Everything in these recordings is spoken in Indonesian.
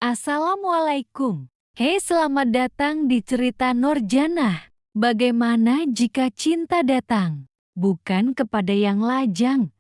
Assalamualaikum. Hei, selamat datang di cerita Nurjanah. Bagaimana jika cinta datang, bukan kepada yang lajang,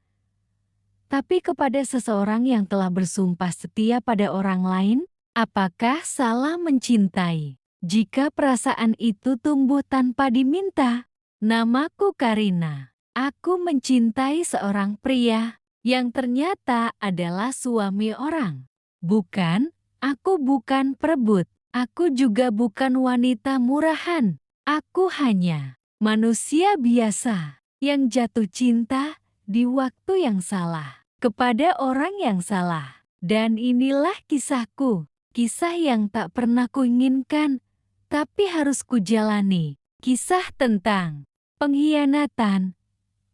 tapi kepada seseorang yang telah bersumpah setia pada orang lain? Apakah salah mencintai jika perasaan itu tumbuh tanpa diminta? Namaku Karina. Aku mencintai seorang pria yang ternyata adalah suami orang. Bukan, aku bukan perebut. Aku juga bukan wanita murahan. Aku hanya manusia biasa yang jatuh cinta di waktu yang salah kepada orang yang salah. Dan inilah kisahku, kisah yang tak pernah kuinginkan, tapi harus kujalani. Kisah tentang pengkhianatan,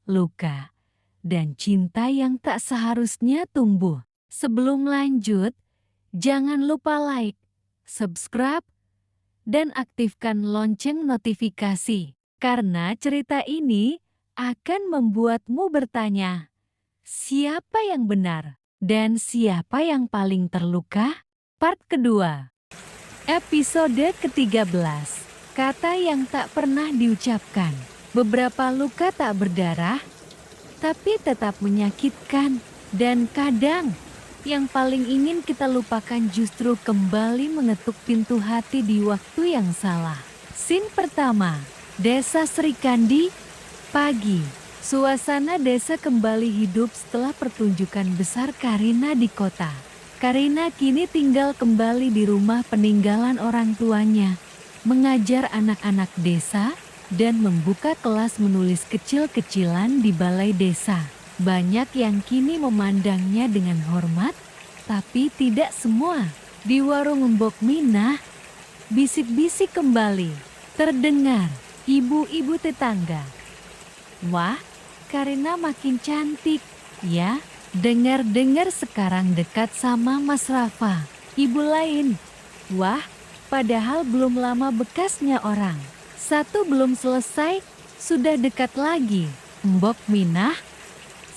luka, dan cinta yang tak seharusnya tumbuh. Sebelum lanjut, jangan lupa like, subscribe, dan aktifkan lonceng notifikasi. Karena cerita ini akan membuatmu bertanya, siapa yang benar dan siapa yang paling terluka? Part kedua, episode ke-13. Kata yang tak pernah diucapkan. Beberapa luka tak berdarah, tapi tetap menyakitkan. Dan kadang, yang paling ingin kita lupakan justru kembali mengetuk pintu hati di waktu yang salah. Scene pertama, Desa Srikandi, pagi. Suasana desa kembali hidup setelah pertunjukan besar Karina di kota. Karina kini tinggal kembali di rumah peninggalan orang tuanya, mengajar anak-anak desa, dan membuka kelas menulis kecil-kecilan di balai desa. Banyak yang kini memandangnya dengan hormat, tapi tidak semua. Di warung Mbok Minah, bisik-bisik kembali terdengar ibu-ibu tetangga. Wah, Karina makin cantik, ya. Dengar-dengar sekarang dekat sama Mas Rafa. Ibu lain, wah, padahal belum lama bekasnya orang. Satu belum selesai, sudah dekat lagi. Mbok Minah,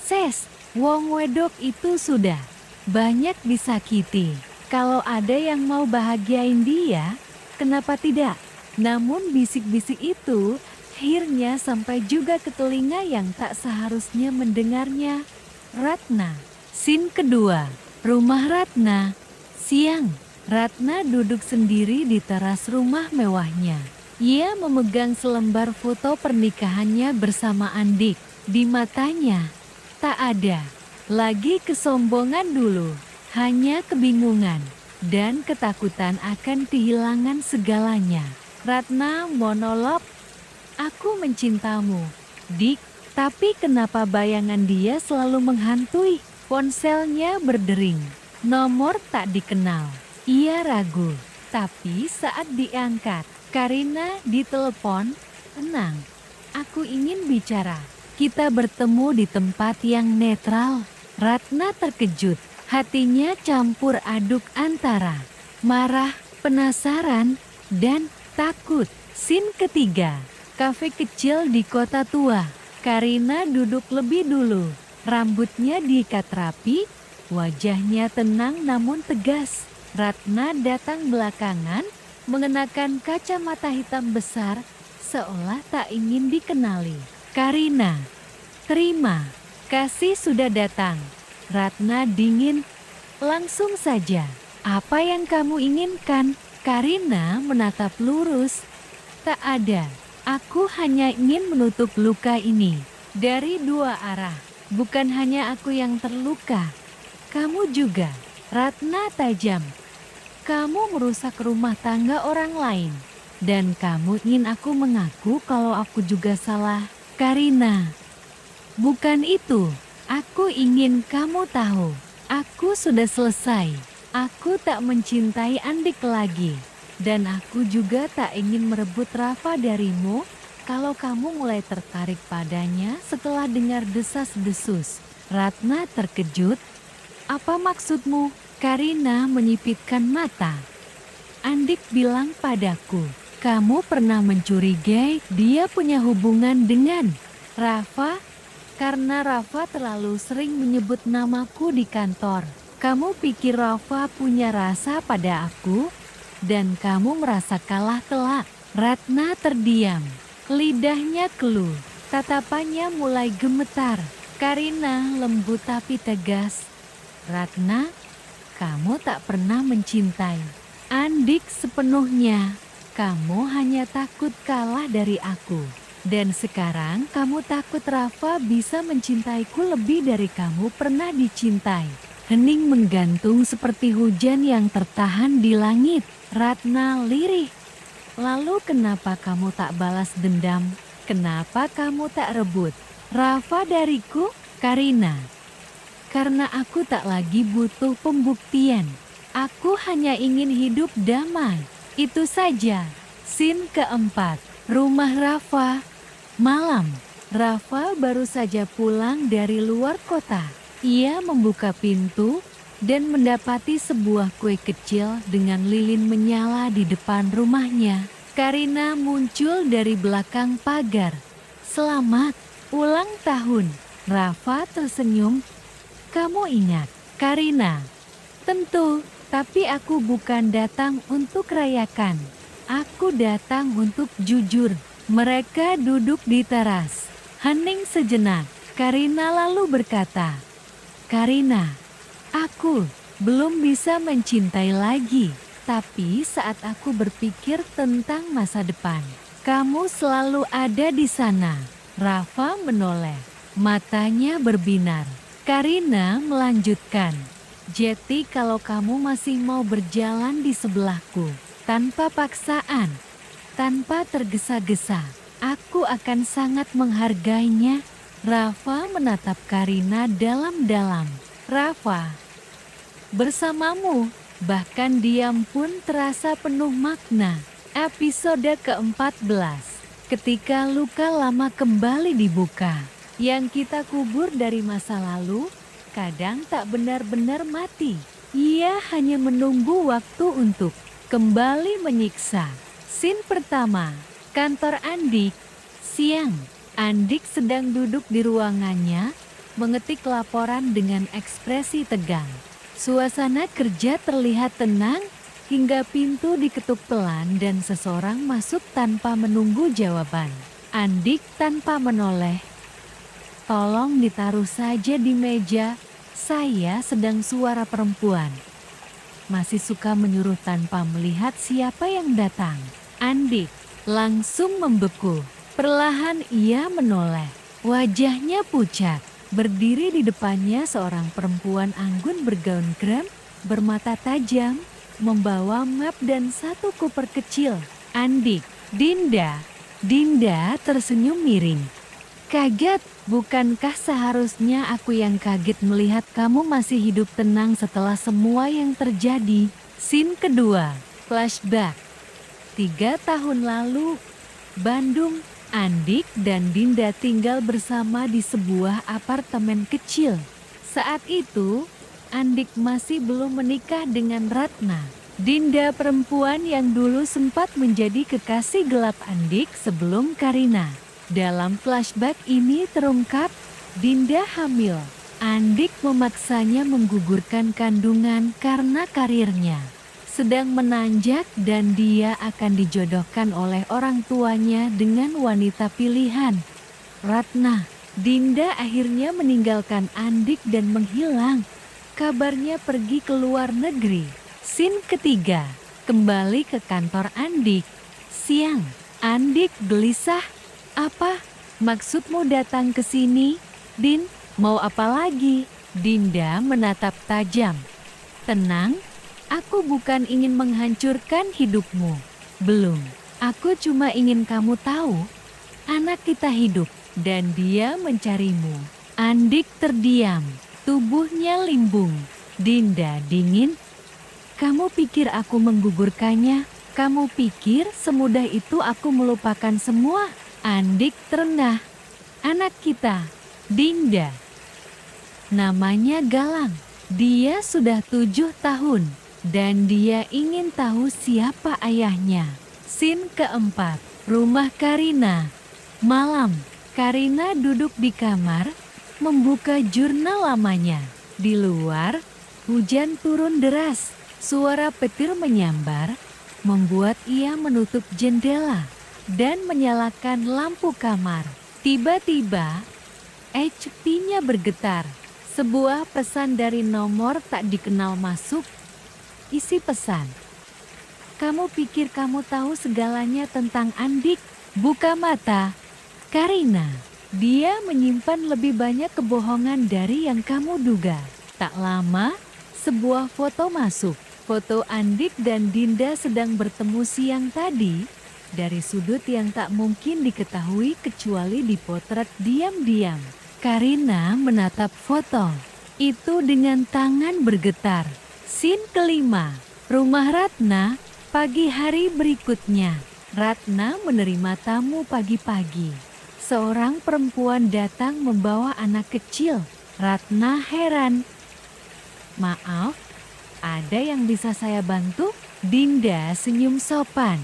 ses, wong wedok itu sudah banyak disakiti. Kalau ada yang mau bahagiain dia, kenapa tidak? Namun bisik-bisik itu akhirnya sampai juga ke telinga yang tak seharusnya mendengarnya. Ratna. Scene kedua, rumah Ratna. Siang, Ratna duduk sendiri di teras rumah mewahnya. Ia memegang selembar foto pernikahannya bersama Andik. Di matanya, tak ada lagi kesombongan dulu, hanya kebingungan dan ketakutan akan kehilangan segalanya. Ratna monolog, aku mencintamu, Dik, tapi kenapa bayangan dia selalu menghantui? Ponselnya berdering, nomor tak dikenal. Ia ragu, tapi saat diangkat, Karina ditelepon, tenang, aku ingin bicara. Kita bertemu di tempat yang netral. Ratna terkejut, hatinya campur aduk antara marah, penasaran, dan takut. Scene ketiga, kafe kecil di kota tua. Karina duduk lebih dulu, rambutnya diikat rapi, wajahnya tenang namun tegas. Ratna datang belakangan, mengenakan kacamata hitam besar, seolah tak ingin dikenali. Karina, terima kasih sudah datang. Ratna dingin, langsung saja. Apa yang kamu inginkan? Karina menatap lurus. Tak ada, aku hanya ingin menutup luka ini. Dari dua arah, bukan hanya aku yang terluka. Kamu juga. Ratna tajam. Kamu merusak rumah tangga orang lain. Dan kamu ingin aku mengaku kalau aku juga salah. Karina, bukan itu. Aku ingin kamu tahu. Aku sudah selesai. Aku tak mencintai Andik lagi. Dan aku juga tak ingin merebut Rafa darimu. Kalau kamu mulai tertarik padanya setelah dengar desas-desus. Ratna terkejut. Apa maksudmu? Karina menyipitkan mata. Andik bilang padaku, kamu pernah mencurigai dia punya hubungan dengan Rafa? Karena Rafa terlalu sering menyebut namaku di kantor. Kamu pikir Rafa punya rasa pada aku? Dan kamu merasa kalah kelak? Ratna terdiam. Lidahnya keluh. Tatapannya mulai gemetar. Karina lembut tapi tegas. Ratna, kamu tak pernah mencintai Andik sepenuhnya. Kamu hanya takut kalah dari aku. Dan sekarang kamu takut Rafa bisa mencintaiku lebih dari kamu pernah dicintai. Hening menggantung seperti hujan yang tertahan di langit. Ratna lirih. Lalu kenapa kamu tak balas dendam? Kenapa kamu tak rebut Rafa dariku? Karina. Karena aku tak lagi butuh pembuktian. Aku hanya ingin hidup damai. Itu saja. Scene keempat. Rumah Rafa. Malam. Rafa baru saja pulang dari luar kota. Ia membuka pintu dan mendapati sebuah kue kecil dengan lilin menyala di depan rumahnya. Karina muncul dari belakang pagar. Selamat ulang tahun. Rafa tersenyum. Kamu ingat, Karina? Tentu, tapi aku bukan datang untuk rayakan. Aku datang untuk jujur. Mereka duduk di teras. Hening sejenak. Karina lalu berkata, Karina, aku belum bisa mencintai lagi. Tapi saat aku berpikir tentang masa depan, kamu selalu ada di sana. Rafa menoleh. Matanya berbinar. Karina melanjutkan. Jadi kalau kamu masih mau berjalan di sebelahku, tanpa paksaan, tanpa tergesa-gesa, aku akan sangat menghargainya. Rafa menatap Karina dalam-dalam. Rafa, bersamamu, bahkan diam pun terasa penuh makna. Episode ke-14. Ketika luka lama kembali dibuka, yang kita kubur dari masa lalu, kadang tak benar-benar mati. Ia hanya menunggu waktu untuk kembali menyiksa. Scene pertama, kantor Andik. Siang. Andik sedang duduk di ruangannya, mengetik laporan dengan ekspresi tegang. Suasana kerja terlihat tenang, hingga pintu diketuk pelan dan seseorang masuk tanpa menunggu jawaban. Andik tanpa menoleh. Tolong ditaruh saja di meja, saya sedang suara perempuan. Masih suka menyuruh tanpa melihat siapa yang datang. Andik langsung membeku. Perlahan ia menoleh. Wajahnya pucat. Berdiri di depannya seorang perempuan anggun bergaun krem, bermata tajam, membawa map dan satu koper kecil. Andik, Dinda. Dinda tersenyum miring. Kaget, bukankah seharusnya aku yang kaget melihat kamu masih hidup tenang setelah semua yang terjadi? Scene kedua, flashback. 3 tahun lalu, Bandung. Andik dan Dinda tinggal bersama di sebuah apartemen kecil. Saat itu, Andik masih belum menikah dengan Ratna. Dinda perempuan yang dulu sempat menjadi kekasih gelap Andik sebelum Karina. Dalam flashback ini terungkap, Dinda hamil. Andik memaksanya menggugurkan kandungan karena karirnya sedang menanjak dan dia akan dijodohkan oleh orang tuanya dengan wanita pilihan, Ratna. Dinda akhirnya meninggalkan Andik dan menghilang. Kabarnya pergi ke luar negeri. Scene ketiga, kembali ke kantor Andik. Siang, Andik gelisah. Apa maksudmu datang ke sini, Din? Mau apa lagi? Dinda menatap tajam. Tenang. Aku bukan ingin menghancurkan hidupmu. Belum. Aku cuma ingin kamu tahu, anak kita hidup dan dia mencarimu. Andik terdiam, tubuhnya limbung. Dinda dingin. Kamu pikir aku menggugurkannya? Kamu pikir semudah itu aku melupakan semua? Andik terengah. Anak kita, Dinda. Namanya Galang. Dia sudah 7 tahun. Dan dia ingin tahu siapa ayahnya. Scene keempat, rumah Karina. Malam, Karina duduk di kamar, membuka jurnal lamanya. Di luar, Hujan turun deras, suara petir menyambar, membuat ia menutup jendela dan menyalakan lampu kamar. Tiba-tiba, HP-nya bergetar. Sebuah pesan dari nomor tak dikenal masuk. Isi pesan. Kamu pikir kamu tahu segalanya tentang Andik? Buka mata, Karina. Dia menyimpan lebih banyak kebohongan dari yang kamu duga. Tak lama, sebuah foto masuk. Foto Andik dan Dinda sedang bertemu siang tadi dari sudut yang tak mungkin diketahui kecuali dipotret diam-diam. Karina menatap foto itu dengan tangan bergetar. Scene kelima, rumah Ratna. Pagi hari berikutnya, Ratna menerima tamu pagi-pagi. Seorang perempuan datang membawa anak kecil. Ratna heran. Maaf, ada yang bisa saya bantu? Dinda senyum sopan.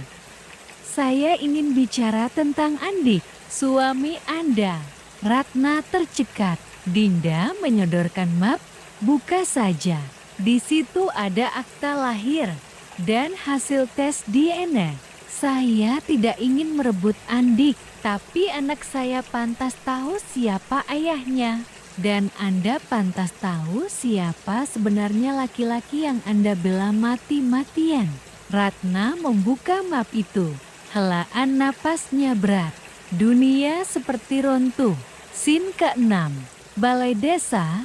Saya ingin bicara tentang Andik, suami Anda. Ratna tercekat. Dinda menyodorkan map. Buka saja. Di situ ada akta lahir dan hasil tes DNA. Saya tidak ingin merebut Andik, tapi anak saya pantas tahu siapa ayahnya. Dan Anda pantas tahu siapa sebenarnya laki-laki yang Anda bela mati-matian. Ratna membuka map itu. Helaan napasnya berat. Dunia seperti runtuh. Scene ke-6. Balai Desa.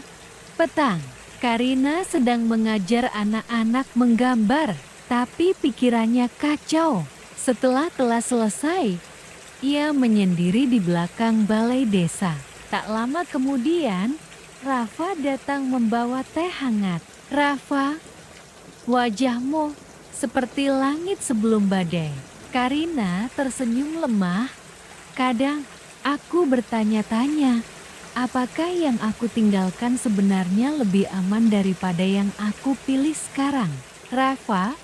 Petang. Karina sedang mengajar anak-anak menggambar, tapi pikirannya kacau. Setelah kelas selesai, ia menyendiri di belakang balai desa. Tak lama kemudian, Rafa datang membawa teh hangat. Rafa, wajahmu seperti langit sebelum badai. Karina tersenyum lemah. Kadang aku bertanya-tanya, apakah yang aku tinggalkan sebenarnya lebih aman daripada yang aku pilih sekarang? Rafa,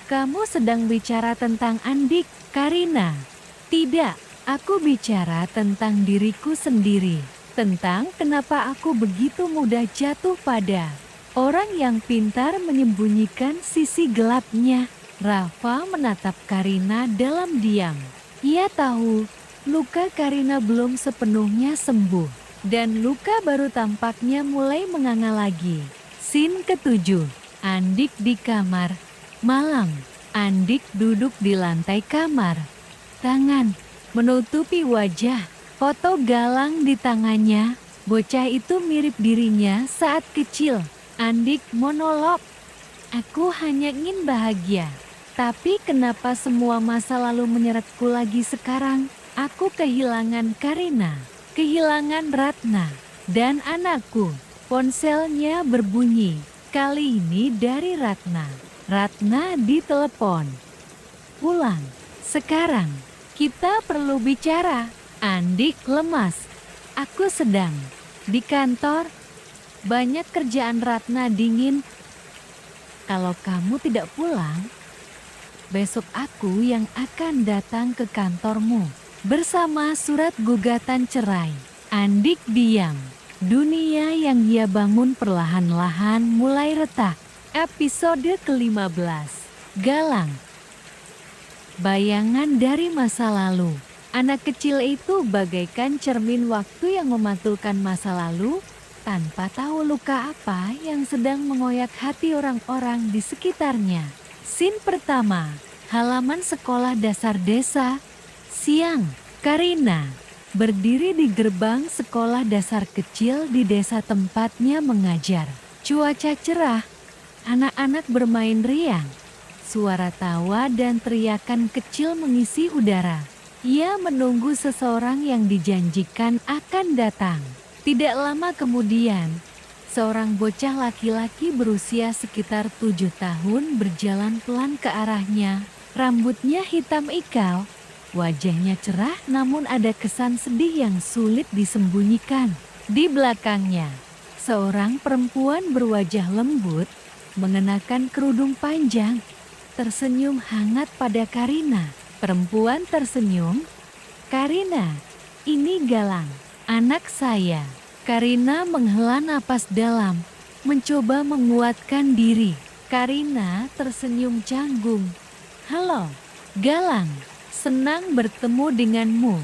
kamu sedang bicara tentang Andik, Karina? Tidak, aku bicara tentang diriku sendiri. Tentang kenapa aku begitu mudah jatuh pada orang yang pintar menyembunyikan sisi gelapnya. Rafa menatap Karina dalam diam. Ia tahu luka Karina belum sepenuhnya sembuh, dan luka baru tampaknya mulai menganga lagi. Scene ke-7. Andik di kamar. Malam. Andik duduk di lantai kamar. Tangan menutupi wajah. Foto Galang di tangannya. Bocah itu mirip dirinya saat kecil. Andik monolog. Aku hanya ingin bahagia. Tapi kenapa semua masa lalu menyeretku lagi sekarang? Aku kehilangan Karina, kehilangan Ratna, dan anakku. Ponselnya berbunyi. Kali ini dari Ratna. Ratna ditelepon. Pulang. Sekarang. Kita perlu bicara. Andik lemas. Aku sedang di kantor. Banyak kerjaan. Ratna dingin. Kalau kamu tidak pulang, besok aku yang akan datang ke kantormu bersama surat gugatan cerai. Andik diam. Dunia yang ia bangun perlahan-lahan mulai retak. Episode ke-15. Galang. Bayangan dari masa lalu. Anak kecil itu bagaikan cermin waktu yang memantulkan masa lalu, tanpa tahu luka apa yang sedang mengoyak hati orang-orang di sekitarnya. Scene pertama. Halaman sekolah dasar desa. Siang. Karina berdiri di gerbang sekolah dasar kecil di desa tempatnya mengajar. Cuaca cerah. Anak-anak bermain riang. Suara tawa dan teriakan kecil mengisi udara. Ia menunggu seseorang yang dijanjikan akan datang. Tidak lama kemudian, seorang bocah laki-laki berusia sekitar 7 tahun berjalan pelan ke arahnya. Rambutnya hitam ikal, wajahnya cerah namun ada kesan sedih yang sulit disembunyikan. Di belakangnya, seorang perempuan berwajah lembut, mengenakan kerudung panjang, tersenyum hangat pada Karina. Perempuan tersenyum. Karina, ini Galang, anak saya. Karina menghela napas dalam. mencoba menguatkan diri. Karina tersenyum canggung. "Halo, Galang. Senang bertemu denganmu."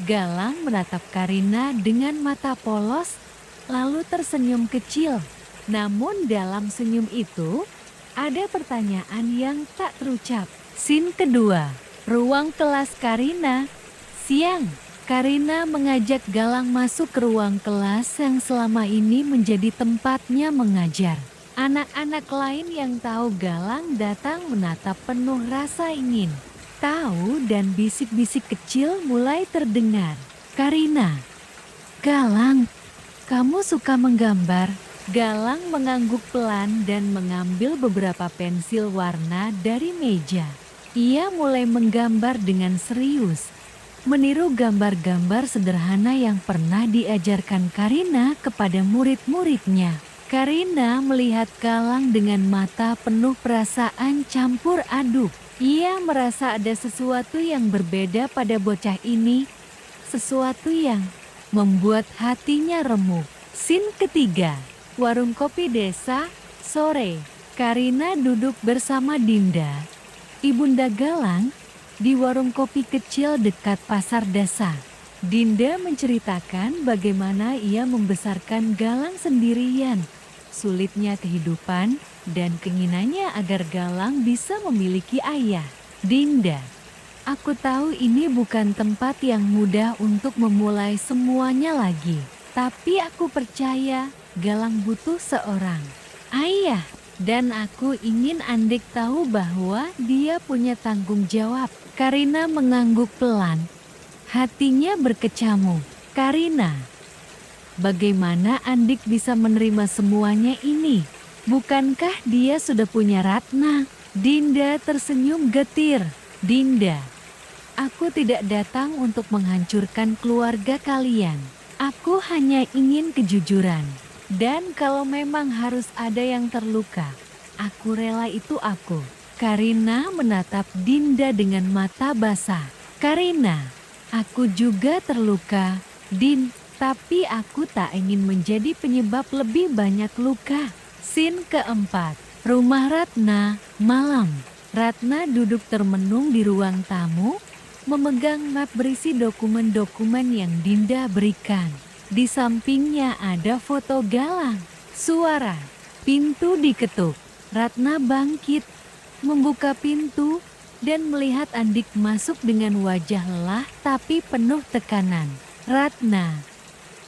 Galang menatap Karina dengan mata polos, lalu tersenyum kecil. Namun dalam senyum itu, ada pertanyaan yang tak terucap. Scene kedua, ruang kelas Karina. Siang, Karina mengajak Galang masuk ke ruang kelas yang selama ini menjadi tempatnya mengajar. Anak-anak lain yang tahu Galang datang menatap penuh rasa ingin tahu dan bisik-bisik kecil mulai terdengar. "Karina, Galang, kamu suka menggambar?" Galang mengangguk pelan dan mengambil beberapa pensil warna dari meja. Ia mulai menggambar dengan serius, meniru gambar-gambar sederhana yang pernah diajarkan Karina kepada murid-muridnya. Karina melihat Galang dengan mata penuh perasaan campur aduk. Ia merasa ada sesuatu yang berbeda pada bocah ini, sesuatu yang membuat hatinya remuk. Scene ketiga, warung kopi desa, sore. Karina duduk bersama Dinda, ibunda Galang, di warung kopi kecil dekat pasar desa. Dinda menceritakan bagaimana ia membesarkan Galang sendirian, sulitnya kehidupan, dan keinginannya agar Galang bisa memiliki ayah. "Dinda, aku tahu ini bukan tempat yang mudah untuk memulai semuanya lagi. Tapi aku percaya Galang butuh seorang ayah. Dan aku ingin Andik tahu bahwa dia punya tanggung jawab." Karina mengangguk pelan. Hatinya berkecamuk. "Karina, bagaimana Andik bisa menerima semuanya ini? Bukankah dia sudah punya Ratna?" Dinda tersenyum getir. "Dinda, aku tidak datang untuk menghancurkan keluarga kalian. Aku hanya ingin kejujuran. Dan kalau memang harus ada yang terluka, aku rela itu aku." Karina menatap Dinda dengan mata basah. "Karina, aku juga terluka, Din. Tapi aku tak ingin menjadi penyebab lebih banyak luka." Scene keempat, rumah Ratna, malam. Ratna duduk termenung di ruang tamu, memegang map berisi dokumen-dokumen yang Dinda berikan. Di sampingnya ada foto Galang. Suara pintu diketuk. Ratna bangkit, membuka pintu, dan melihat Andik masuk dengan wajah lelah tapi penuh tekanan. "Ratna,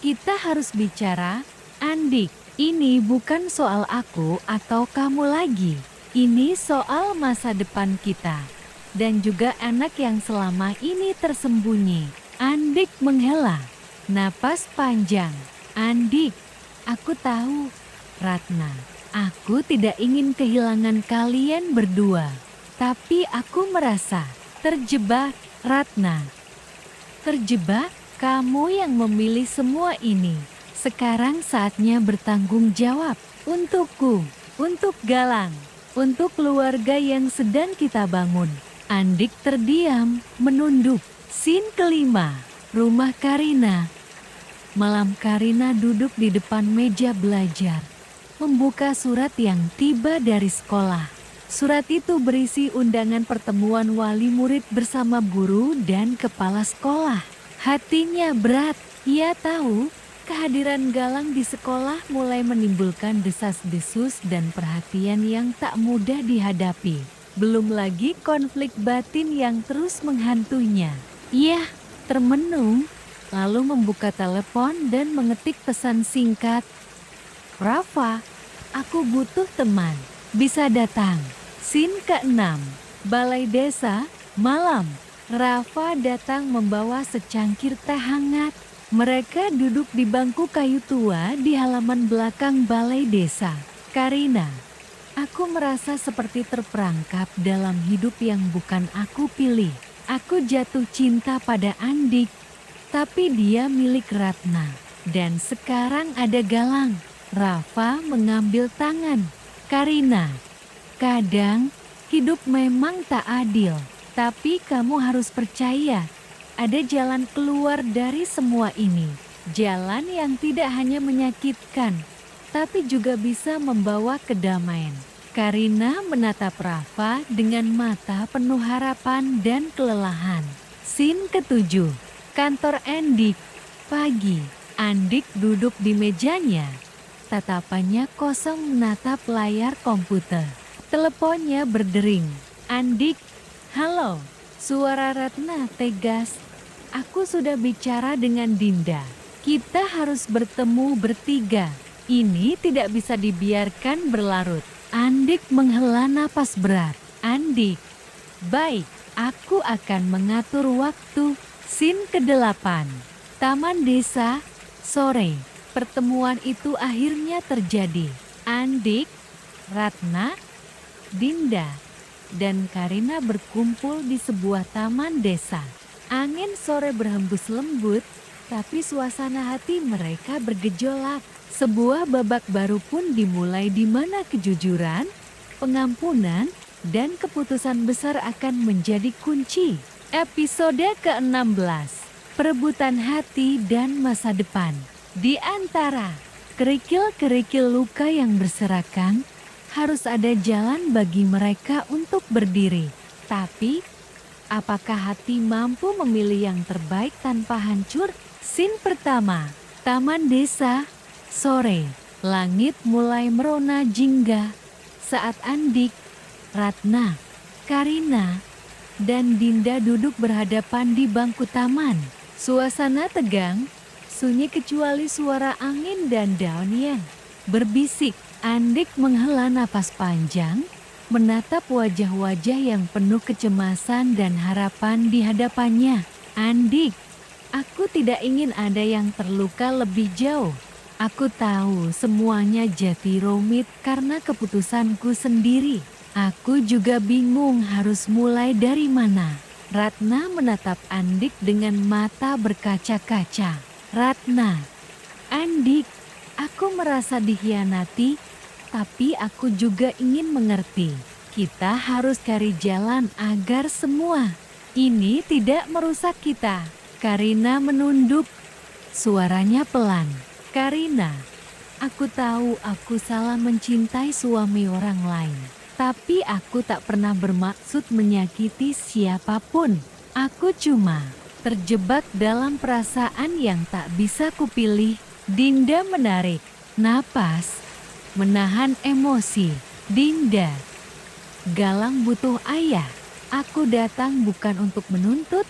kita harus bicara. Andik, ini bukan soal aku atau kamu lagi. Ini soal masa depan kita. Dan juga anak yang selama ini tersembunyi." Andik menghela napas panjang. "Andik, aku tahu. Ratna, aku tidak ingin kehilangan kalian berdua. Tapi aku merasa terjebak." "Ratna, terjebak? Kamu yang memilih semua ini. Sekarang saatnya bertanggung jawab. Untukku, untuk Galang, untuk keluarga yang sedang kita bangun." Andik terdiam, menunduk. Scene kelima, rumah Karina. Malam. Karina duduk di depan meja belajar, membuka surat yang tiba dari sekolah. Surat itu berisi undangan pertemuan wali murid bersama guru dan kepala sekolah. Hatinya berat. Ia tahu kehadiran Galang di sekolah mulai menimbulkan desas-desus dan perhatian yang tak mudah dihadapi. Belum lagi konflik batin yang terus menghantuinya. Ia termenung, lalu membuka telepon dan mengetik pesan singkat. "Rafa, aku butuh teman. Bisa datang?" Scene ke-6, balai desa, malam. Rafa datang membawa secangkir teh hangat. Mereka duduk di bangku kayu tua di halaman belakang balai desa. "Karina, aku merasa seperti terperangkap dalam hidup yang bukan aku pilih. Aku jatuh cinta pada Andik, tapi dia milik Ratna. Dan sekarang ada Galang." Rafa mengambil tangan Karina. "Kadang hidup memang tak adil, tapi kamu harus percaya ada jalan keluar dari semua ini. Jalan yang tidak hanya menyakitkan, tapi juga bisa membawa kedamaian. Karina menatap Rafa dengan mata penuh harapan dan kelelahan. Scene ke-7. Kantor Andik. Pagi. Andik duduk di mejanya. Tatapannya kosong menatap layar komputer. Teleponnya berdering. Andik, halo. Suara Ratna tegas. Aku sudah bicara dengan Dinda. Kita harus bertemu bertiga. Ini tidak bisa dibiarkan berlarut. Andik menghela napas berat. Andik, baik, aku akan mengatur waktu. Scene ke-8. Taman Desa, sore. Pertemuan itu akhirnya terjadi. Andik, Ratna, Dinda, dan Karina berkumpul di sebuah taman desa. Angin sore berhembus lembut, tapi suasana hati mereka bergejolak. Sebuah babak baru pun dimulai di mana kejujuran, pengampunan, dan keputusan besar akan menjadi kunci. Episode ke-16. Perebutan hati dan masa depan. Di antara kerikil-kerikil luka yang berserakan, harus ada jalan bagi mereka untuk berdiri. Tapi, apakah hati mampu memilih yang terbaik tanpa hancur? Scene pertama. Taman Desa. Sore, langit mulai merona jingga saat Andik, Ratna, Karina, dan Dinda duduk berhadapan di bangku taman. Suasana tegang, sunyi kecuali suara angin dan daun yang berbisik. Andik menghela napas panjang, menatap wajah-wajah yang penuh kecemasan dan harapan di hadapannya. Andik, aku tidak ingin ada yang terluka lebih jauh. Aku tahu semuanya jadi rumit karena keputusanku sendiri. Aku juga bingung harus mulai dari mana. Ratna menatap Andik dengan mata berkaca-kaca. Ratna, Andik, aku merasa dikhianati, tapi aku juga ingin mengerti. Kita harus cari jalan agar semua ini tidak merusak kita. Karina menunduk, suaranya pelan. Karina, aku tahu aku salah mencintai suami orang lain. Tapi aku tak pernah bermaksud menyakiti siapapun. Aku cuma terjebak dalam perasaan yang tak bisa kupilih. Dinda menarik napas, menahan emosi. Dinda, Galang butuh ayah. Aku datang bukan untuk menuntut,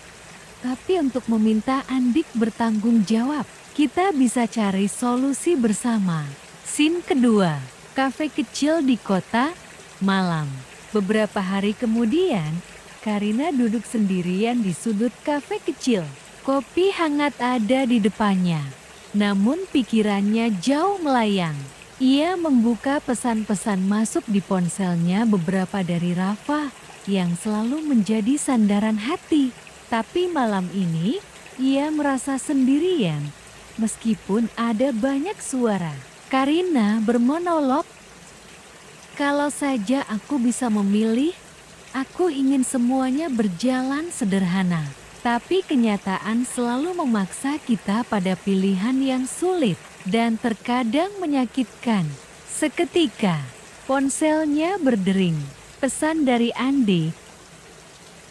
tapi untuk meminta Andik bertanggung jawab. Kita bisa cari solusi bersama. Scene kedua. Kafe kecil di kota, malam. Beberapa hari kemudian, Karina duduk sendirian di sudut kafe kecil. Kopi hangat ada di depannya. Namun pikirannya jauh melayang. Ia membuka pesan-pesan masuk di ponselnya beberapa dari Rafa yang selalu menjadi sandaran hati. Tapi malam ini, ia merasa sendirian. Meskipun ada banyak suara, Karina bermonolog. Kalau saja aku bisa memilih, aku ingin semuanya berjalan sederhana. Tapi kenyataan selalu memaksa kita pada pilihan yang sulit dan terkadang menyakitkan. Seketika, ponselnya berdering. Pesan dari Andi.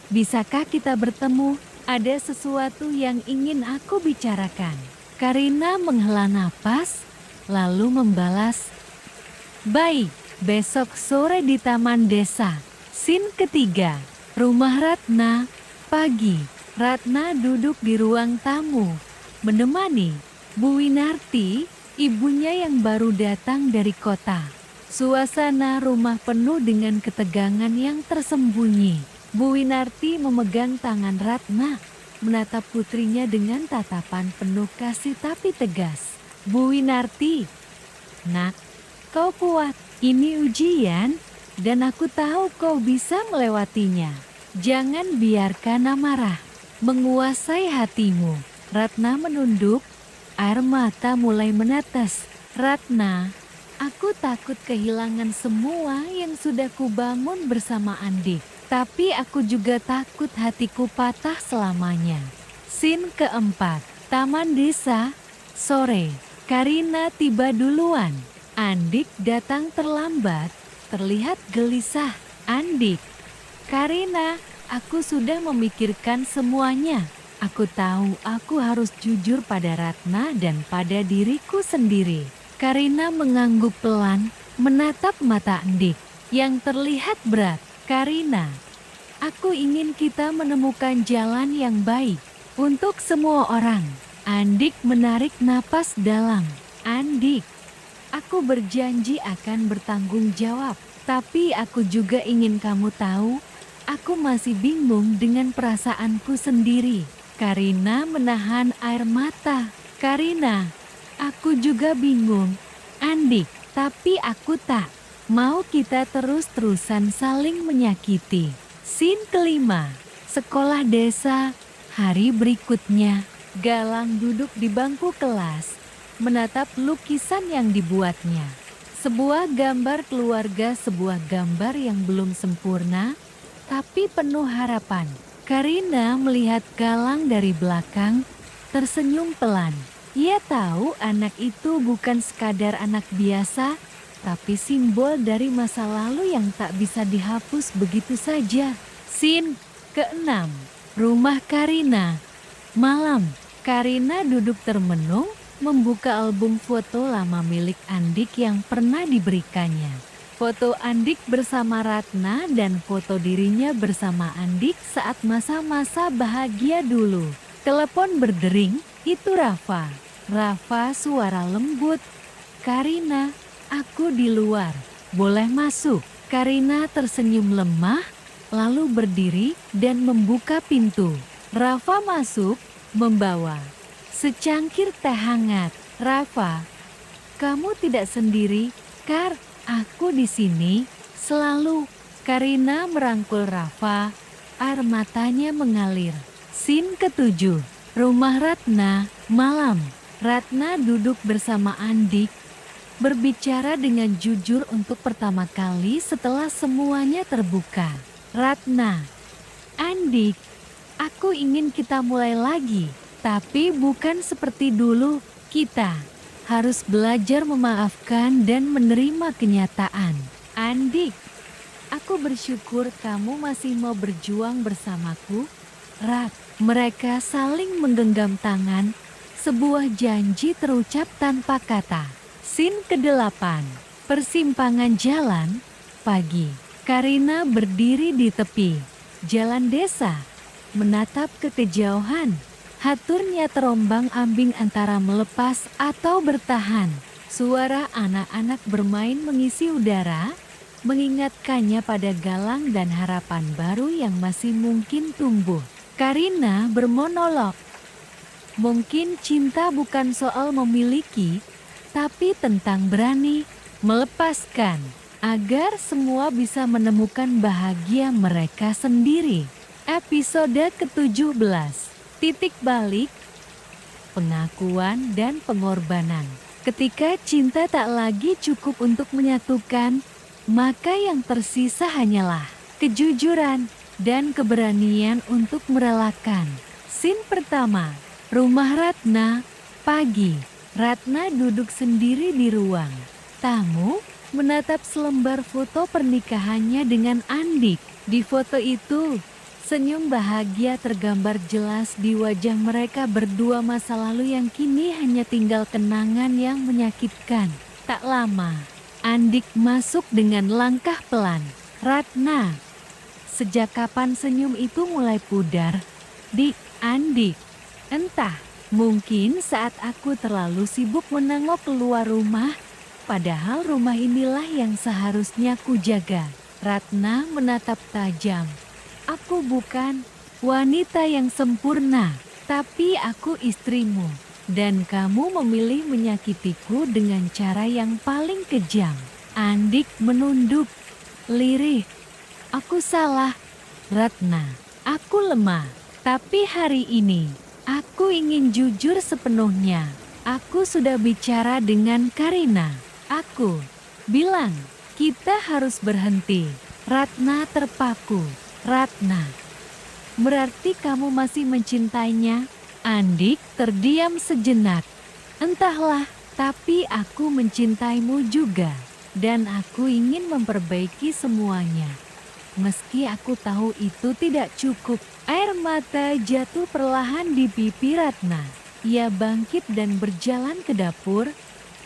Bisakah kita bertemu? Ada sesuatu yang ingin aku bicarakan. Karina menghela napas, lalu membalas, baik, besok sore di Taman Desa. Scene ketiga. Rumah Ratna. Pagi, Ratna duduk di ruang tamu, menemani Bu Winarti, ibunya yang baru datang dari kota. Suasana rumah penuh dengan ketegangan yang tersembunyi. Bu Winarti memegang tangan Ratna, menatap putrinya dengan tatapan penuh kasih tapi tegas. Bu Winarti, nak, kau kuat. Ini ujian, dan aku tahu kau bisa melewatinya. Jangan biarkan amarah menguasai hatimu. Ratna menunduk, air mata mulai menetes. Ratna, aku takut kehilangan semua yang sudah kubangun bersama Andik. Tapi aku juga takut hatiku patah selamanya. Scene keempat. Taman Desa. Sore. Karina tiba duluan. Andik datang terlambat, terlihat gelisah. Andik, Karina, aku sudah memikirkan semuanya. Aku tahu aku harus jujur pada Ratna dan pada diriku sendiri. Karina mengangguk pelan, menatap mata Andik yang terlihat berat. Karina, aku ingin kita menemukan jalan yang baik untuk semua orang. Andik menarik napas dalam. Andik, aku berjanji akan bertanggung jawab. Tapi aku juga ingin kamu tahu, aku masih bingung dengan perasaanku sendiri. Karina menahan air mata. Karina, aku juga bingung. Andik, tapi aku tak mau kita terus-terusan saling menyakiti. Scene kelima, sekolah desa. Hari berikutnya, Galang duduk di bangku kelas, menatap lukisan yang dibuatnya. Sebuah gambar keluarga, sebuah gambar yang belum sempurna, tapi penuh harapan. Karina melihat Galang dari belakang, tersenyum pelan. Ia tahu anak itu bukan sekadar anak biasa, tapi simbol dari masa lalu yang tak bisa dihapus begitu saja. Scene ke-6, rumah Karina. Malam, Karina duduk termenung, membuka album foto lama milik Andik yang pernah diberikannya. Foto Andik bersama Ratna dan foto dirinya bersama Andik saat masa-masa bahagia dulu. Telepon berdering, itu Rafa. Rafa suara lembut. Karina, aku di luar, boleh masuk? Karina tersenyum lemah, lalu berdiri dan membuka pintu. Rafa masuk, membawa secangkir teh hangat. Rafa, kamu tidak sendiri, Kar? Aku di sini, selalu. Karina merangkul Rafa, air matanya mengalir. Scene ke-7, rumah Ratna. Malam, Ratna duduk bersama Andik, berbicara dengan jujur untuk pertama kali setelah semuanya terbuka. Ratna, Andik, aku ingin kita mulai lagi. Tapi bukan seperti dulu, kita harus belajar memaafkan dan menerima kenyataan. Andik, aku bersyukur kamu masih mau berjuang bersamaku. Rat, mereka saling menggenggam tangan, sebuah janji terucap tanpa kata. Scene ke-8, persimpangan jalan. Pagi, Karina berdiri di tepi jalan desa, menatap ke kejauhan. Haturnya terombang-ambing antara melepas atau bertahan. Suara anak-anak bermain mengisi udara, mengingatkannya pada Galang dan harapan baru yang masih mungkin tumbuh. Karina bermonolog. Mungkin cinta bukan soal memiliki, tapi tentang berani melepaskan, agar semua bisa menemukan bahagia mereka sendiri. Episode ke-17. Titik balik, pengakuan dan pengorbanan. Ketika cinta tak lagi cukup untuk menyatukan, maka yang tersisa hanyalah kejujuran dan keberanian untuk merelakan. Scene pertama, rumah Ratna. Pagi, Ratna duduk sendiri di ruang tamu, menatap selembar foto pernikahannya dengan Andik. Di foto itu, senyum bahagia tergambar jelas di wajah mereka berdua, masa lalu yang kini hanya tinggal kenangan yang menyakitkan. Tak lama, Andik masuk dengan langkah pelan. Ratna, sejak kapan senyum itu mulai pudar? Dik, Andik, entah, mungkin saat aku terlalu sibuk menengok keluar rumah, padahal rumah inilah yang seharusnya ku jaga. Ratna menatap tajam. Aku bukan wanita yang sempurna, tapi aku istrimu. Dan kamu memilih menyakitiku dengan cara yang paling kejam. Andik menunduk, lirih. Aku salah, Ratna. Aku lemah. Tapi hari ini, aku ingin jujur sepenuhnya. Aku sudah bicara dengan Karina. Aku bilang, kita harus berhenti. Ratna terpaku. Ratna, berarti kamu masih mencintainya? Andik terdiam sejenak. Entahlah, Tapi aku mencintaimu juga, dan aku ingin memperbaiki semuanya. Meski aku tahu itu tidak cukup. Air mata jatuh perlahan di pipi Ratna. Ia bangkit dan berjalan ke dapur,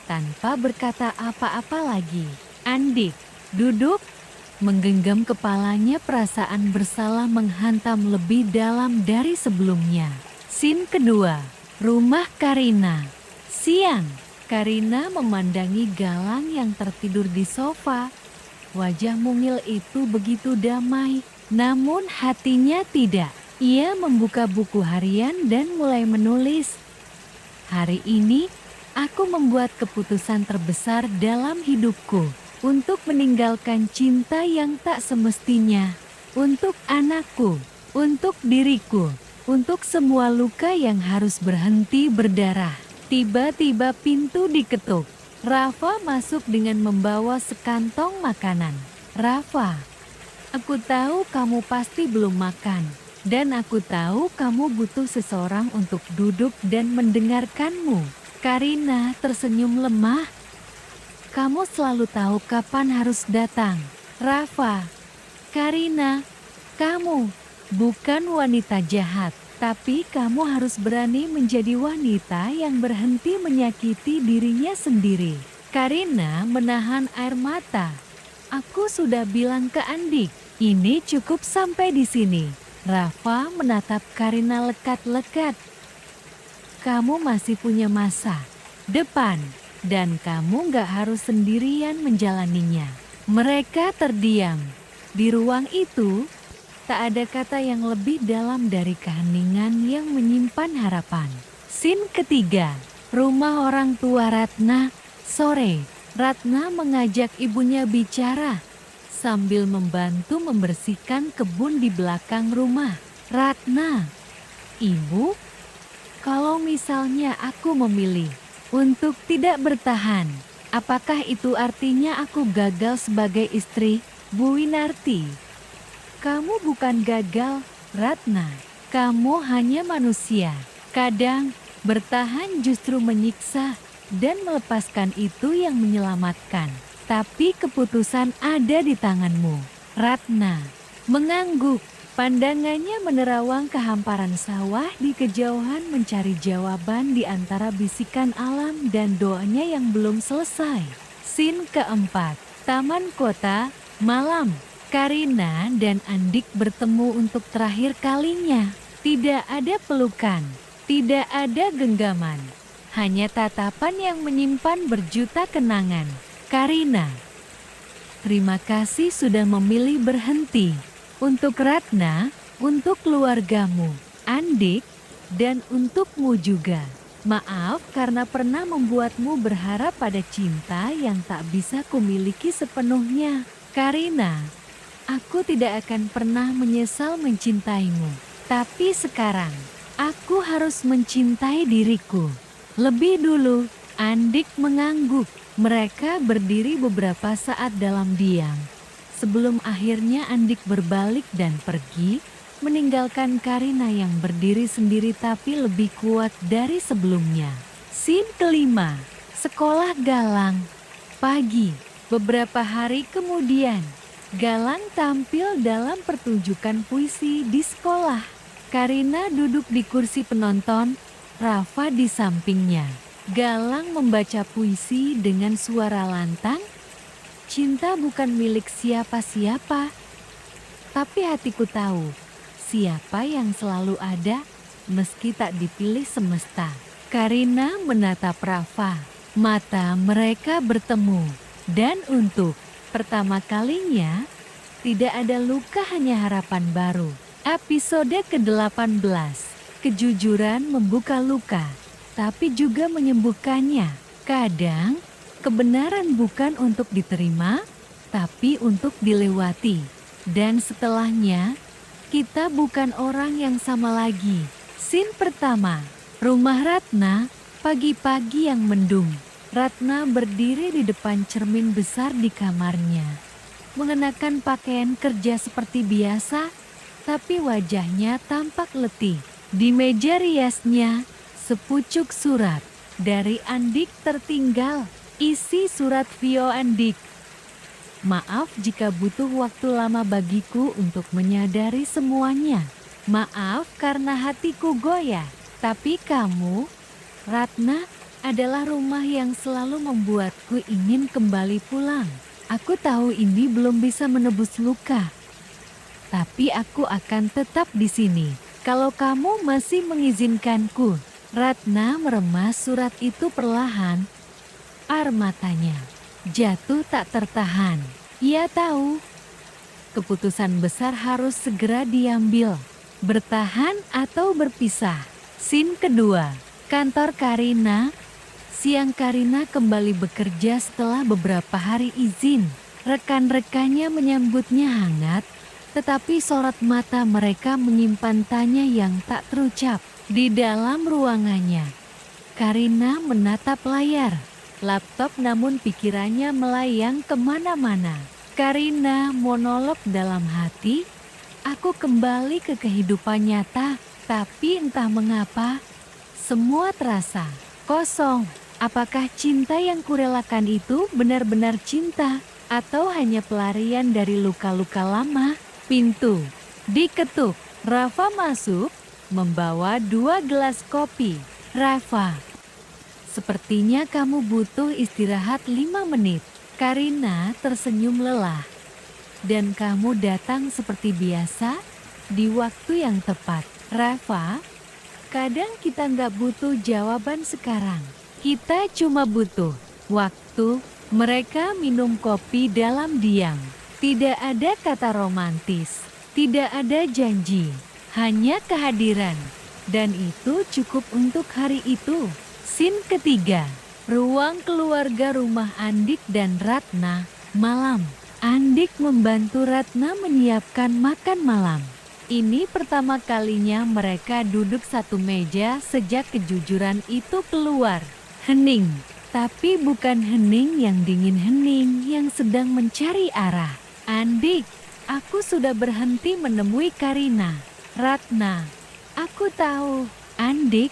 tanpa berkata apa-apa lagi. Andik, duduk. Menggenggam kepalanya, perasaan bersalah menghantam lebih dalam dari sebelumnya. Scene kedua, rumah Karina. Siang, Karina memandangi Galang yang tertidur di sofa. Wajah mungil itu begitu damai, namun hatinya tidak. Ia membuka buku harian dan mulai menulis. Hari ini, aku membuat keputusan terbesar dalam hidupku. Untuk meninggalkan cinta yang tak semestinya. Untuk anakku, untuk diriku, untuk semua luka yang harus berhenti berdarah. Tiba-tiba pintu diketuk. Rafa masuk dengan membawa sekantong makanan. Rafa, aku tahu kamu pasti belum makan. Dan aku tahu kamu butuh seseorang untuk duduk dan mendengarkanmu. Karina tersenyum lemah. Kamu selalu tahu kapan harus datang. Rafa, Karina, kamu bukan wanita jahat. Tapi kamu harus berani menjadi wanita yang berhenti menyakiti dirinya sendiri. Karina menahan air mata. Aku sudah bilang ke Andik, ini cukup sampai di sini. Rafa menatap Karina lekat-lekat. Kamu masih punya masa depan. Dan kamu gak harus sendirian menjalaninya. Mereka terdiam. Di ruang itu, tak ada kata yang lebih dalam dari keheningan yang menyimpan harapan. Scene ketiga, rumah orang tua Ratna. Sore, Ratna mengajak ibunya bicara sambil membantu membersihkan kebun di belakang rumah. Ratna, Ibu, kalau misalnya aku memilih untuk tidak bertahan, apakah itu artinya aku gagal sebagai istri? Bu Winarti, kamu bukan gagal, Ratna. Kamu hanya manusia. Kadang, bertahan justru menyiksa, dan melepaskan itu yang menyelamatkan. Tapi keputusan ada di tanganmu. Ratna mengangguk. Pandangannya menerawang kehamparan sawah di kejauhan, mencari jawaban di antara bisikan alam dan doanya yang belum selesai. Scene keempat, taman kota, malam. Karina dan Andik bertemu untuk terakhir kalinya. Tidak ada pelukan, tidak ada genggaman. Hanya tatapan yang menyimpan berjuta kenangan. Karina, terima kasih sudah memilih berhenti. Untuk Ratna, untuk keluargamu, Andik, dan untukmu juga. Maaf karena pernah membuatmu berharap pada cinta yang tak bisa kumiliki sepenuhnya. Karina, aku tidak akan pernah menyesal mencintaimu. Tapi sekarang, aku harus mencintai diriku. Lebih dulu, Andik mengangguk. Mereka berdiri beberapa saat dalam diam. Sebelum akhirnya Andik berbalik dan pergi, meninggalkan Karina yang berdiri sendiri tapi lebih kuat dari sebelumnya. Scene kelima, sekolah Galang. Pagi, beberapa hari kemudian, Galang tampil dalam pertunjukan puisi di sekolah. Karina duduk di kursi penonton, Rafa di sampingnya. Galang membaca puisi dengan suara lantang. Cinta bukan milik siapa-siapa, tapi hatiku tahu siapa yang selalu ada meski tak dipilih semesta. Karina menatap Rafa, mata mereka bertemu, dan untuk pertama kalinya tidak ada luka, hanya harapan baru. Episode ke-18, kejujuran membuka luka, tapi juga menyembuhkannya. Kadang kebenaran bukan untuk diterima, tapi untuk dilewati. Dan setelahnya, kita bukan orang yang sama lagi. Scene pertama, rumah Ratna, pagi-pagi yang mendung. Ratna berdiri di depan cermin besar di kamarnya. Mengenakan pakaian kerja seperti biasa, tapi wajahnya tampak letih. Di meja riasnya, sepucuk surat. Dari Andik tertinggal. Isi surat Vio Andik. Maaf jika butuh waktu lama bagiku untuk menyadari semuanya. Maaf karena hatiku goyah. Tapi kamu, Ratna, adalah rumah yang selalu membuatku ingin kembali pulang. Aku tahu ini belum bisa menebus luka. Tapi aku akan tetap di sini. Kalau kamu masih mengizinkanku. Ratna meremas surat itu perlahan. Air matanya jatuh tak tertahan. Ia tahu keputusan besar harus segera diambil. Bertahan atau berpisah. Scene kedua. Kantor Karina. Siang Karina kembali bekerja setelah beberapa hari izin. Rekan-rekannya menyambutnya hangat. Tetapi sorot mata mereka menyimpan tanya yang tak terucap. Di dalam ruangannya, Karina menatap layar laptop namun pikirannya melayang kemana-mana. Karina monolog dalam hati, aku kembali ke kehidupan nyata, tapi entah mengapa, semua terasa kosong. Apakah cinta yang kurelakan itu benar-benar cinta, atau hanya pelarian dari luka-luka lama? Pintu diketuk. Rafa masuk, membawa 2 gelas kopi. Rafa, sepertinya kamu butuh istirahat 5 menit. Karina tersenyum lelah. Dan kamu datang seperti biasa, di waktu yang tepat. Rafa, kadang kita nggak butuh jawaban sekarang. Kita cuma butuh waktu. Mereka minum kopi dalam diam. Tidak ada kata romantis, tidak ada janji, hanya kehadiran. Dan itu cukup untuk hari itu. Scene ketiga. Ruang keluarga rumah Andik dan Ratna. Malam. Andik membantu Ratna menyiapkan makan malam. Ini pertama kalinya mereka duduk satu meja sejak kejujuran itu keluar. Hening. Tapi bukan hening yang dingin, hening yang sedang mencari arah. Andik, aku sudah berhenti menemui Karina. Ratna, aku tahu. Andik,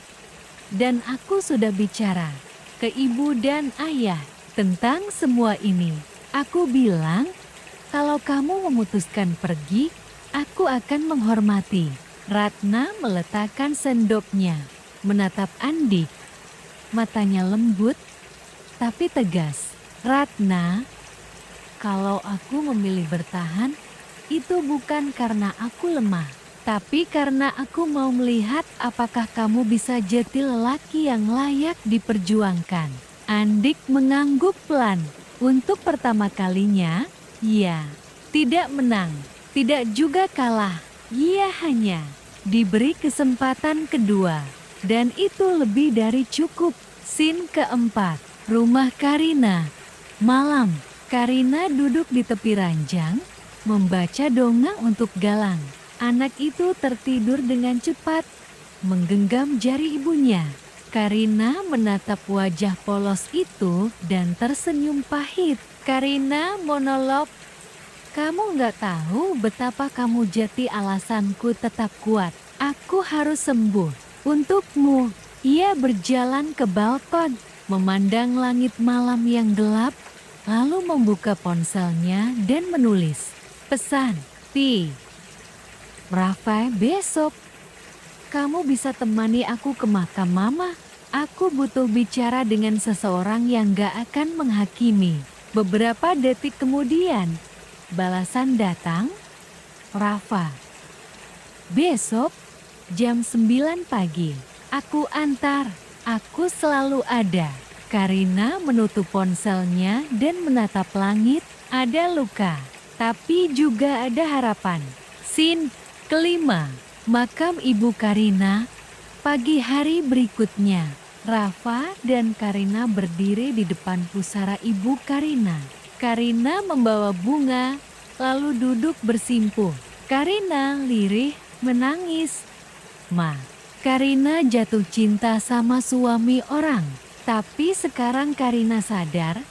dan aku sudah bicara ke ibu dan ayah tentang semua ini. Aku bilang, kalau kamu memutuskan pergi, aku akan menghormati. Ratna meletakkan sendoknya, menatap Andik. Matanya lembut, tapi tegas. Ratna, kalau aku memilih bertahan, itu bukan karena aku lemah, tapi karena aku mau melihat apakah kamu bisa jadi lelaki yang layak diperjuangkan. Andik mengangguk pelan. Untuk pertama kalinya, ia tidak menang, tidak juga kalah. Ia hanya diberi kesempatan kedua. Dan itu lebih dari cukup. Scene keempat. Rumah Karina. Malam. Karina duduk di tepi ranjang, membaca dongeng untuk Galang. Anak itu tertidur dengan cepat, menggenggam jari ibunya. Karina menatap wajah polos itu dan tersenyum pahit. Karina monolog, kamu nggak tahu betapa kamu jadi alasanku tetap kuat. Aku harus sembuh. Untukmu. Ia berjalan ke balkon, memandang langit malam yang gelap, lalu membuka ponselnya dan menulis. Pesan, Ti. Rafa, besok kamu bisa temani aku ke makam mama. Aku butuh bicara dengan seseorang yang gak akan menghakimi. Beberapa detik kemudian, balasan datang. Rafa. Besok, jam 9 pagi. Aku antar. Aku selalu ada. Karina menutup ponselnya dan menatap langit. Ada luka, tapi juga ada harapan. Scene kelima. Makam Ibu Karina. Pagi hari berikutnya, Rafa dan Karina berdiri di depan pusara Ibu Karina. Karina membawa bunga, lalu duduk bersimpuh. Karina lirih menangis. Ma, Karina jatuh cinta sama suami orang. Tapi sekarang Karina sadar,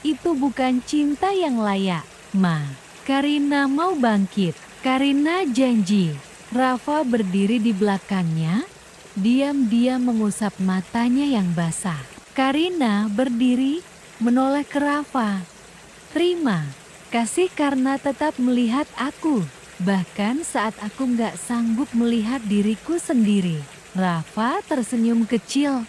itu bukan cinta yang layak. Ma, Karina mau bangkit. Karina janji. Rafa berdiri di belakangnya, diam-diam mengusap matanya yang basah. Karina berdiri, menoleh ke Rafa. Terima kasih karena tetap melihat aku, bahkan saat aku nggak sanggup melihat diriku sendiri. Rafa tersenyum kecil.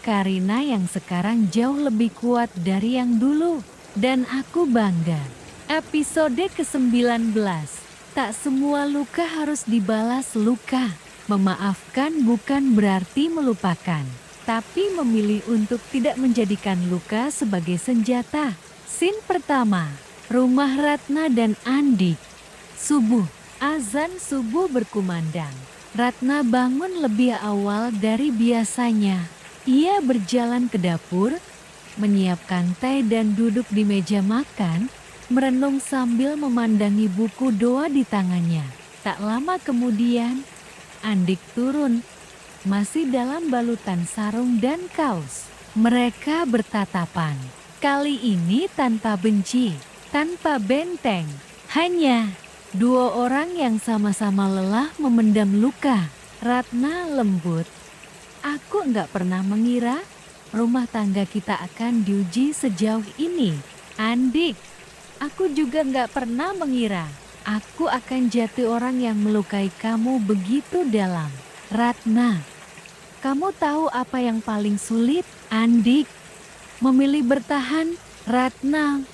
Karina yang sekarang jauh lebih kuat dari yang dulu, dan aku bangga. Episode ke-19. Tak semua luka harus dibalas luka. Memaafkan bukan berarti melupakan, tapi memilih untuk tidak menjadikan luka sebagai senjata. Scene pertama, rumah Ratna dan Andik. Subuh, azan subuh berkumandang. Ratna bangun lebih awal dari biasanya. Ia berjalan ke dapur, menyiapkan teh dan duduk di meja makan, merenung sambil memandangi buku doa di tangannya. Tak lama kemudian, Andik turun, masih dalam balutan sarung dan kaos. Mereka bertatapan. Kali ini tanpa benci, tanpa benteng. Hanya dua orang yang sama-sama lelah memendam luka. Ratna lembut. Aku nggak pernah mengira rumah tangga kita akan diuji sejauh ini. Andik, aku juga nggak pernah mengira aku akan jatuh orang yang melukai kamu begitu dalam. Ratna, kamu tahu apa yang paling sulit? Andik memilih bertahan. Ratna,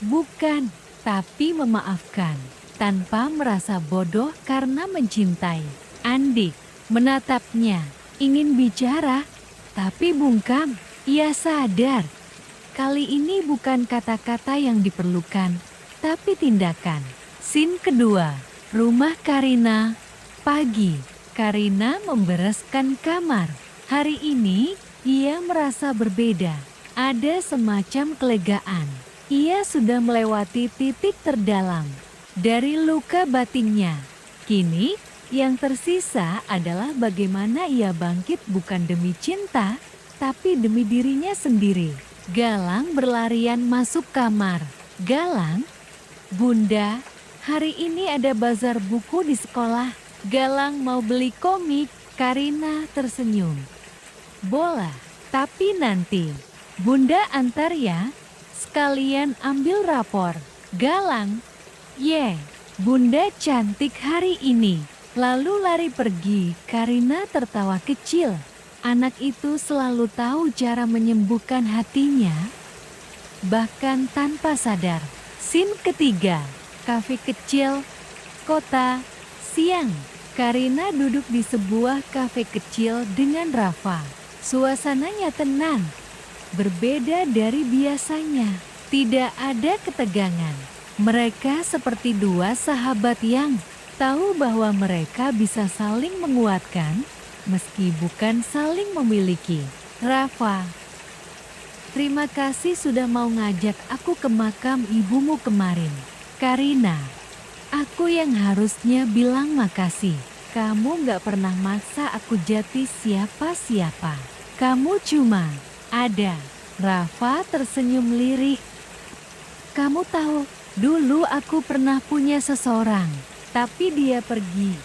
bukan, tapi memaafkan tanpa merasa bodoh karena mencintai. Andik menatapnya, ingin bicara, tapi bungkam. Ia sadar, kali ini bukan kata-kata yang diperlukan, tapi tindakan. Scene kedua, rumah Karina. Pagi, Karina membereskan kamar. Hari ini, ia merasa berbeda. Ada semacam kelegaan. Ia sudah melewati titik terdalam dari luka batinnya. Kini, yang tersisa adalah bagaimana ia bangkit bukan demi cinta, tapi demi dirinya sendiri. Galang berlarian masuk kamar. Galang, Bunda, hari ini ada bazar buku di sekolah. Galang mau beli komik. Karina tersenyum. Bola, tapi nanti. Bunda antar ya, sekalian ambil rapor. Galang, Bunda cantik hari ini. Lalu lari pergi. Karina tertawa kecil. Anak itu selalu tahu cara menyembuhkan hatinya, bahkan tanpa sadar. Scene ketiga, kafe kecil, kota, siang. Karina duduk di sebuah kafe kecil dengan Rafa. Suasananya tenang, berbeda dari biasanya. Tidak ada ketegangan. Mereka seperti dua sahabat yang tahu bahwa mereka bisa saling menguatkan, meski bukan saling memiliki. Rafa, terima kasih sudah mau ngajak aku ke makam ibumu kemarin. Karina, aku yang harusnya bilang makasih. Kamu gak pernah maksa aku jati siapa-siapa. Kamu cuma ada. Rafa tersenyum lirik. Kamu tahu, dulu aku pernah punya seseorang. Tapi dia pergi,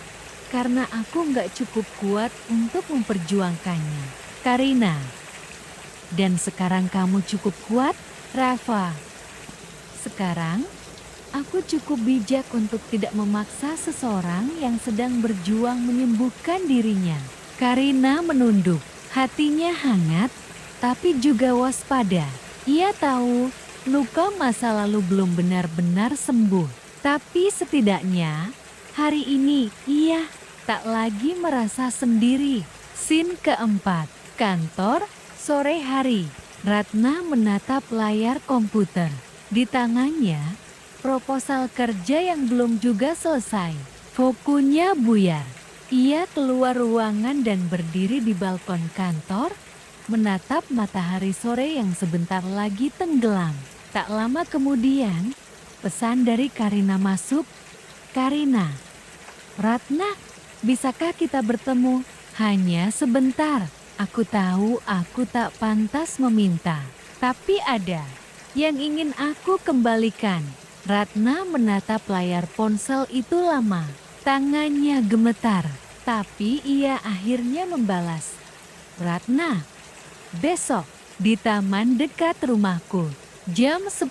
karena aku nggak cukup kuat untuk memperjuangkannya. Karina, dan sekarang kamu cukup kuat? Rafa, sekarang aku cukup bijak untuk tidak memaksa seseorang yang sedang berjuang menyembuhkan dirinya. Karina menunduk, hatinya hangat, tapi juga waspada. Ia tahu luka masa lalu belum benar-benar sembuh. Tapi setidaknya, hari ini ia tak lagi merasa sendiri. Scene keempat, kantor, sore hari. Ratna menatap layar komputer. Di tangannya, proposal kerja yang belum juga selesai. Fokunya buyar. Ia keluar ruangan dan berdiri di balkon kantor, menatap matahari sore yang sebentar lagi tenggelam. Tak lama kemudian, pesan dari Karina masuk. Karina, Ratna, bisakah kita bertemu? Hanya sebentar. Aku tahu aku tak pantas meminta, tapi ada yang ingin aku kembalikan. Ratna menatap layar ponsel itu lama. Tangannya gemetar, tapi ia akhirnya membalas. Ratna, besok di taman dekat rumahku. Jam 10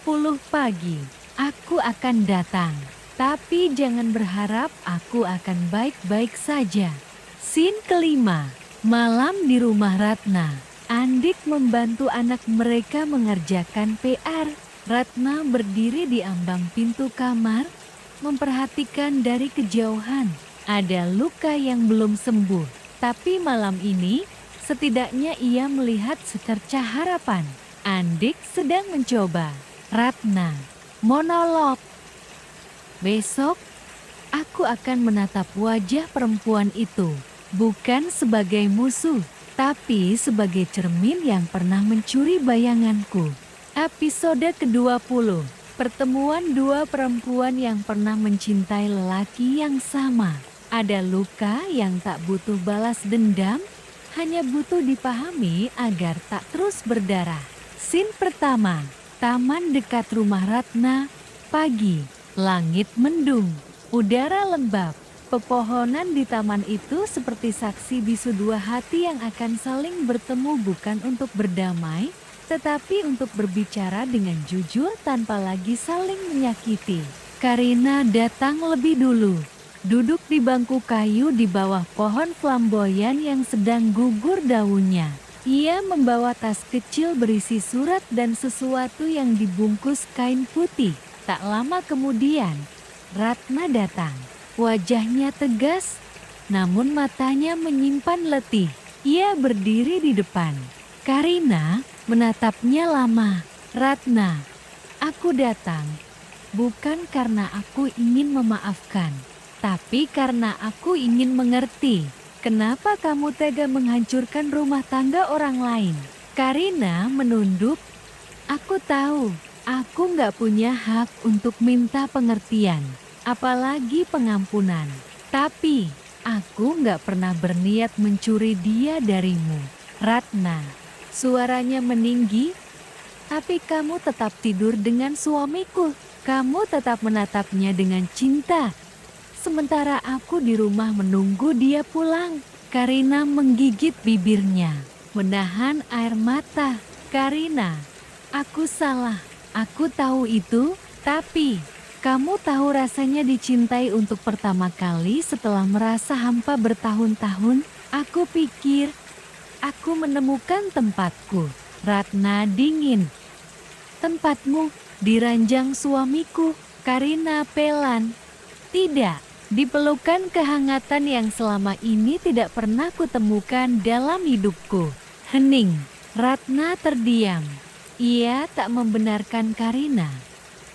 pagi, aku akan datang. Tapi jangan berharap aku akan baik-baik saja. Scene kelima, malam di rumah Ratna. Andik membantu anak mereka mengerjakan PR. Ratna berdiri di ambang pintu kamar, memperhatikan dari kejauhan. Ada luka yang belum sembuh, tapi malam ini setidaknya ia melihat secercah harapan. Andik sedang mencoba. Ratna monolog. Besok, aku akan menatap wajah perempuan itu, bukan sebagai musuh, tapi sebagai cermin yang pernah mencuri bayanganku. Episode ke-20, pertemuan dua perempuan yang pernah mencintai lelaki yang sama. Ada luka yang tak butuh balas dendam, hanya butuh dipahami agar tak terus berdarah. Scene pertama, taman dekat rumah Ratna. Pagi, langit mendung, udara lembab. Pepohonan di taman itu seperti saksi bisu dua hati yang akan saling bertemu bukan untuk berdamai, tetapi untuk berbicara dengan jujur tanpa lagi saling menyakiti. Karina datang lebih dulu, duduk di bangku kayu di bawah pohon flamboyan yang sedang gugur daunnya. Ia membawa tas kecil berisi surat dan sesuatu yang dibungkus kain putih. Tak lama kemudian, Ratna datang. Wajahnya tegas, namun matanya menyimpan letih. Ia berdiri di depan. Karina menatapnya lama. Ratna, aku datang bukan karena aku ingin memaafkan, tapi karena aku ingin mengerti. Kenapa kamu tega menghancurkan rumah tangga orang lain? Karina menunduk. Aku tahu, aku nggak punya hak untuk minta pengertian, apalagi pengampunan. Tapi, aku nggak pernah berniat mencuri dia darimu. Ratna, suaranya meninggi. Tapi kamu tetap tidur dengan suamiku. Kamu tetap menatapnya dengan cinta. Sementara aku di rumah menunggu dia pulang. Karina menggigit bibirnya, menahan air mata. Karina, aku salah. Aku tahu itu, tapi kamu tahu rasanya dicintai untuk pertama kali setelah merasa hampa bertahun-tahun. Aku pikir aku menemukan tempatku. Ratna dingin. Tempatmu di ranjang suamiku. Karina pelan. Tidak. Di pelukan kehangatan yang selama ini tidak pernah kutemukan dalam hidupku. Hening. Ratna terdiam. Ia tak membenarkan Karina,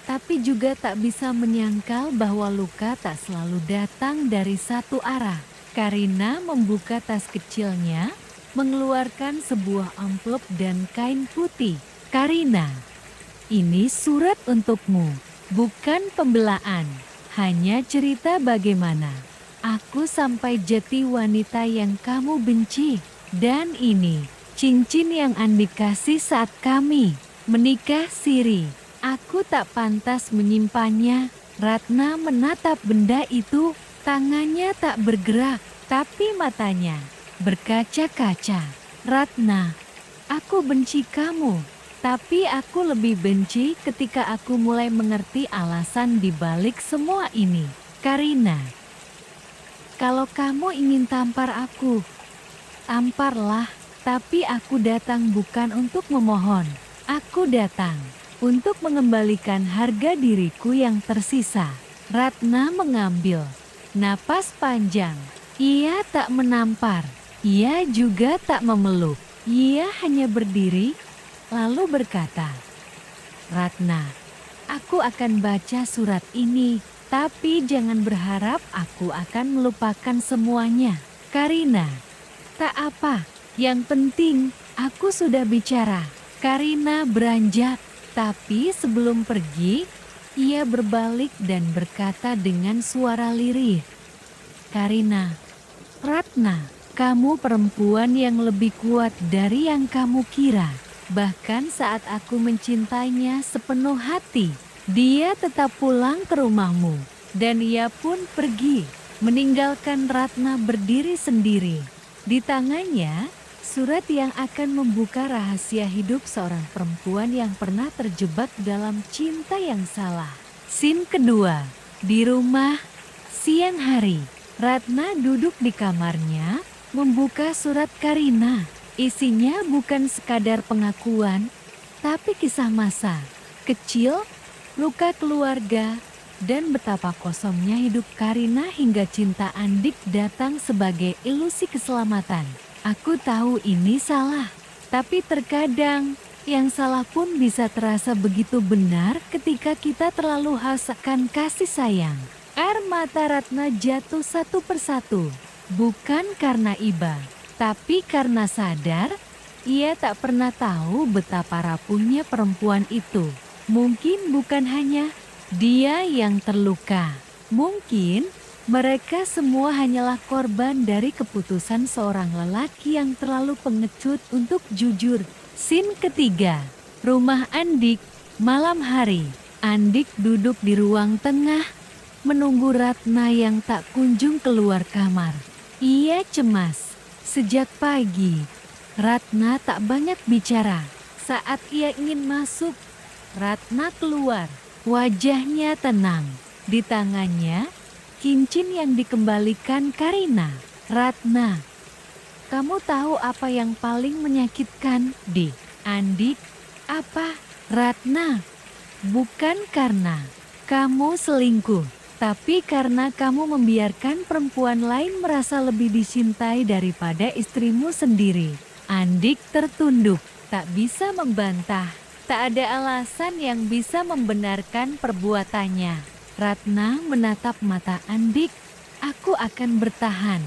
tapi juga tak bisa menyangkal bahwa luka tak selalu datang dari satu arah. Karina membuka tas kecilnya, mengeluarkan sebuah amplop dan kain putih. Karina, ini surat untukmu, bukan pembelaan. Hanya cerita bagaimana aku sampai jati wanita yang kamu benci. Dan ini cincin yang Andik kasih saat kami menikah siri. Aku tak pantas menyimpannya. Ratna menatap benda itu. Tangannya tak bergerak, tapi matanya berkaca-kaca. Ratna, aku benci kamu. Tapi aku lebih benci ketika aku mulai mengerti alasan di balik semua ini. Karina, kalau kamu ingin tampar aku, tamparlah. Tapi aku datang bukan untuk memohon. Aku datang untuk mengembalikan harga diriku yang tersisa. Ratna mengambil napas panjang. Ia tak menampar. Ia juga tak memeluk. Ia hanya berdiri, lalu berkata, Ratna, aku akan baca surat ini, tapi jangan berharap aku akan melupakan semuanya. Karina, tak apa, yang penting aku sudah bicara. Karina beranjak, tapi sebelum pergi, ia berbalik dan berkata dengan suara lirih, Karina, Ratna, kamu perempuan yang lebih kuat dari yang kamu kira. Bahkan saat aku mencintainya sepenuh hati, dia tetap pulang ke rumahmu. Dan ia pun pergi, meninggalkan Ratna berdiri sendiri. Di tangannya, Surat yang akan membuka rahasia hidup seorang perempuan yang pernah terjebak dalam cinta yang salah. Scene kedua, di rumah, siang hari. Ratna duduk di kamarnya, membuka surat Karina. Isinya bukan sekadar pengakuan, tapi kisah masa kecil, luka keluarga, dan betapa kosongnya hidup Karina hingga cinta Andik datang sebagai ilusi keselamatan. Aku tahu ini salah, tapi terkadang yang salah pun bisa terasa begitu benar ketika kita terlalu haus akan kasih sayang. Air mata Ratna jatuh satu persatu, bukan karena iba, tapi karena sadar ia tak pernah tahu betapa rapuhnya perempuan itu. Mungkin bukan hanya dia yang terluka, mungkin mereka semua hanyalah korban dari keputusan seorang lelaki yang terlalu pengecut untuk jujur. Scene ketiga, rumah Andik, malam hari. Andik duduk di ruang tengah, menunggu Ratna yang tak kunjung keluar kamar. Ia cemas. Sejak pagi, Ratna tak banyak bicara. Saat ia ingin masuk, Ratna keluar. Wajahnya tenang. Di tangannya, cincin yang dikembalikan Karina. Ratna, kamu tahu apa yang paling menyakitkan, Dik? Andik, apa? Ratna, bukan karena kamu selingkuh, tapi karena kamu membiarkan perempuan lain merasa lebih dicintai daripada istrimu sendiri. Andik tertunduk, tak bisa membantah. Tak ada alasan yang bisa membenarkan perbuatannya. Ratna menatap mata Andik. Aku akan bertahan.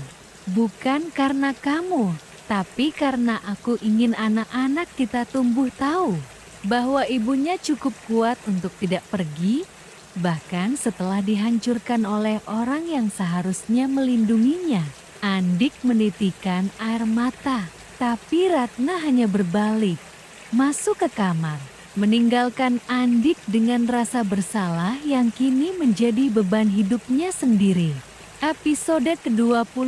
Bukan karena kamu, tapi karena aku ingin anak-anak kita tumbuh tahu bahwa ibunya cukup kuat untuk tidak pergi, bahkan setelah dihancurkan oleh orang yang seharusnya melindunginya. Andik menitikkan air mata, tapi Ratna hanya berbalik, masuk ke kamar, meninggalkan Andik dengan rasa bersalah yang kini menjadi beban hidupnya sendiri. Episode ke-21,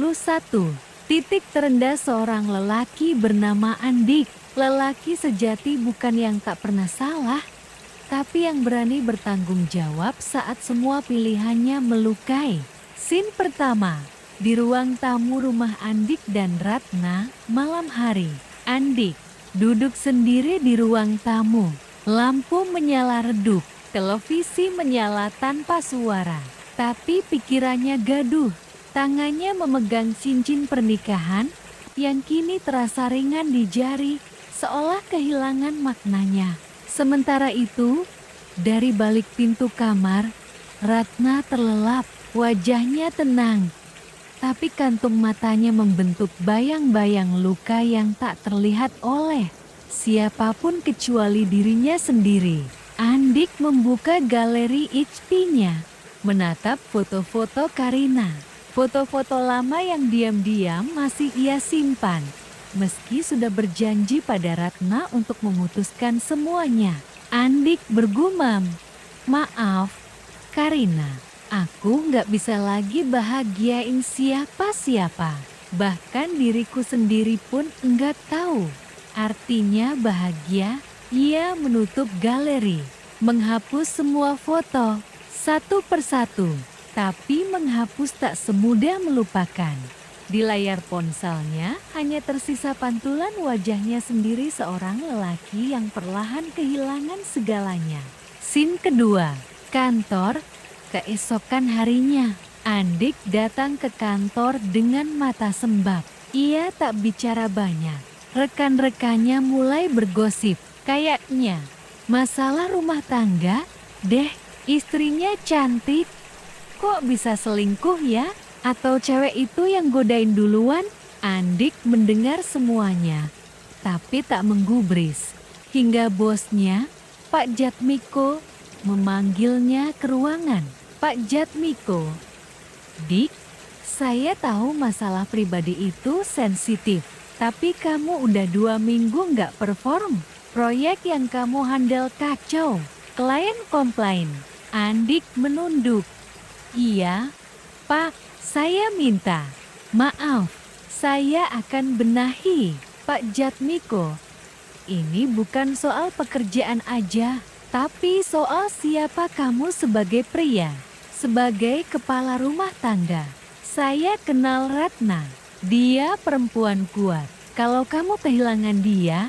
titik terendah seorang lelaki bernama Andik. Lelaki sejati bukan yang tak pernah salah, tapi yang berani bertanggung jawab saat semua pilihannya melukai. Scene pertama, di ruang tamu rumah Andik dan Ratna, malam hari. Andik duduk sendiri di ruang tamu. Lampu menyala redup, televisi menyala tanpa suara. Tapi pikirannya gaduh. Tangannya memegang cincin pernikahan yang kini terasa ringan di jari, seolah kehilangan maknanya. Sementara itu, dari balik pintu kamar, Ratna terlelap, wajahnya tenang. Tapi kantung matanya membentuk bayang-bayang luka yang tak terlihat oleh siapapun kecuali dirinya sendiri. Andik membuka galeri HP-nya, menatap foto-foto Karina. Foto-foto lama yang diam-diam masih ia simpan, meski sudah berjanji pada Ratna untuk memutuskan semuanya. Andik bergumam, "Maaf, Karina, aku nggak bisa lagi bahagiain siapa-siapa. Bahkan diriku sendiri pun enggak tahu artinya bahagia." Ia menutup galeri, menghapus semua foto, satu persatu. Tapi menghapus tak semudah melupakan. Di layar ponselnya hanya tersisa pantulan wajahnya sendiri seorang lelaki yang perlahan kehilangan segalanya. Scene kedua, kantor. Keesokan harinya, Andik datang ke kantor dengan mata sembab. Ia tak bicara banyak. Rekan-rekannya mulai bergosip. Kayaknya masalah rumah tangga, deh, istrinya cantik. Kok bisa selingkuh ya? Atau cewek itu yang godain duluan? Andik mendengar semuanya, tapi tak menggubris. Hingga bosnya, Pak Jatmiko, memanggilnya ke ruangan. Pak Jatmiko, "Dik, saya tahu masalah pribadi itu sensitif, tapi kamu udah 2 minggu nggak perform. Proyek yang kamu handle kacau, klien komplain." Andik menunduk. "Iya, Pak, saya minta maaf. Saya akan benahi." Pak Jatmiko, ini bukan soal pekerjaan aja, tapi soal siapa kamu sebagai pria, sebagai kepala rumah tangga. Saya kenal Ratna. Dia perempuan kuat. Kalau kamu kehilangan dia,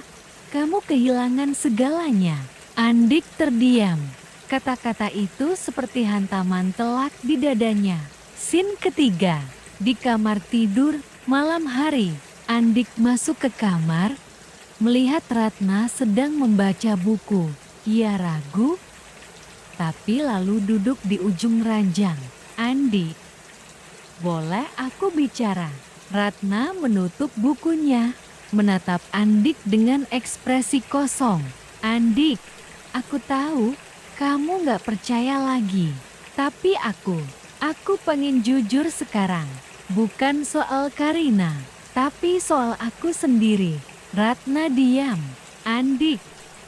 kamu kehilangan segalanya. Andik terdiam. Kata-kata itu seperti hantaman telak di dadanya. Scene ketiga. Di kamar tidur, malam hari. Andik masuk ke kamar, melihat Ratna sedang membaca buku. Ia ragu, tapi lalu duduk di ujung ranjang. Andik, boleh aku bicara? Ratna menutup bukunya, menatap Andik dengan ekspresi kosong. Andik, aku tahu kamu gak percaya lagi. Tapi aku pengen jujur sekarang. Bukan soal Karina, tapi soal aku sendiri. Ratna diam. Andik,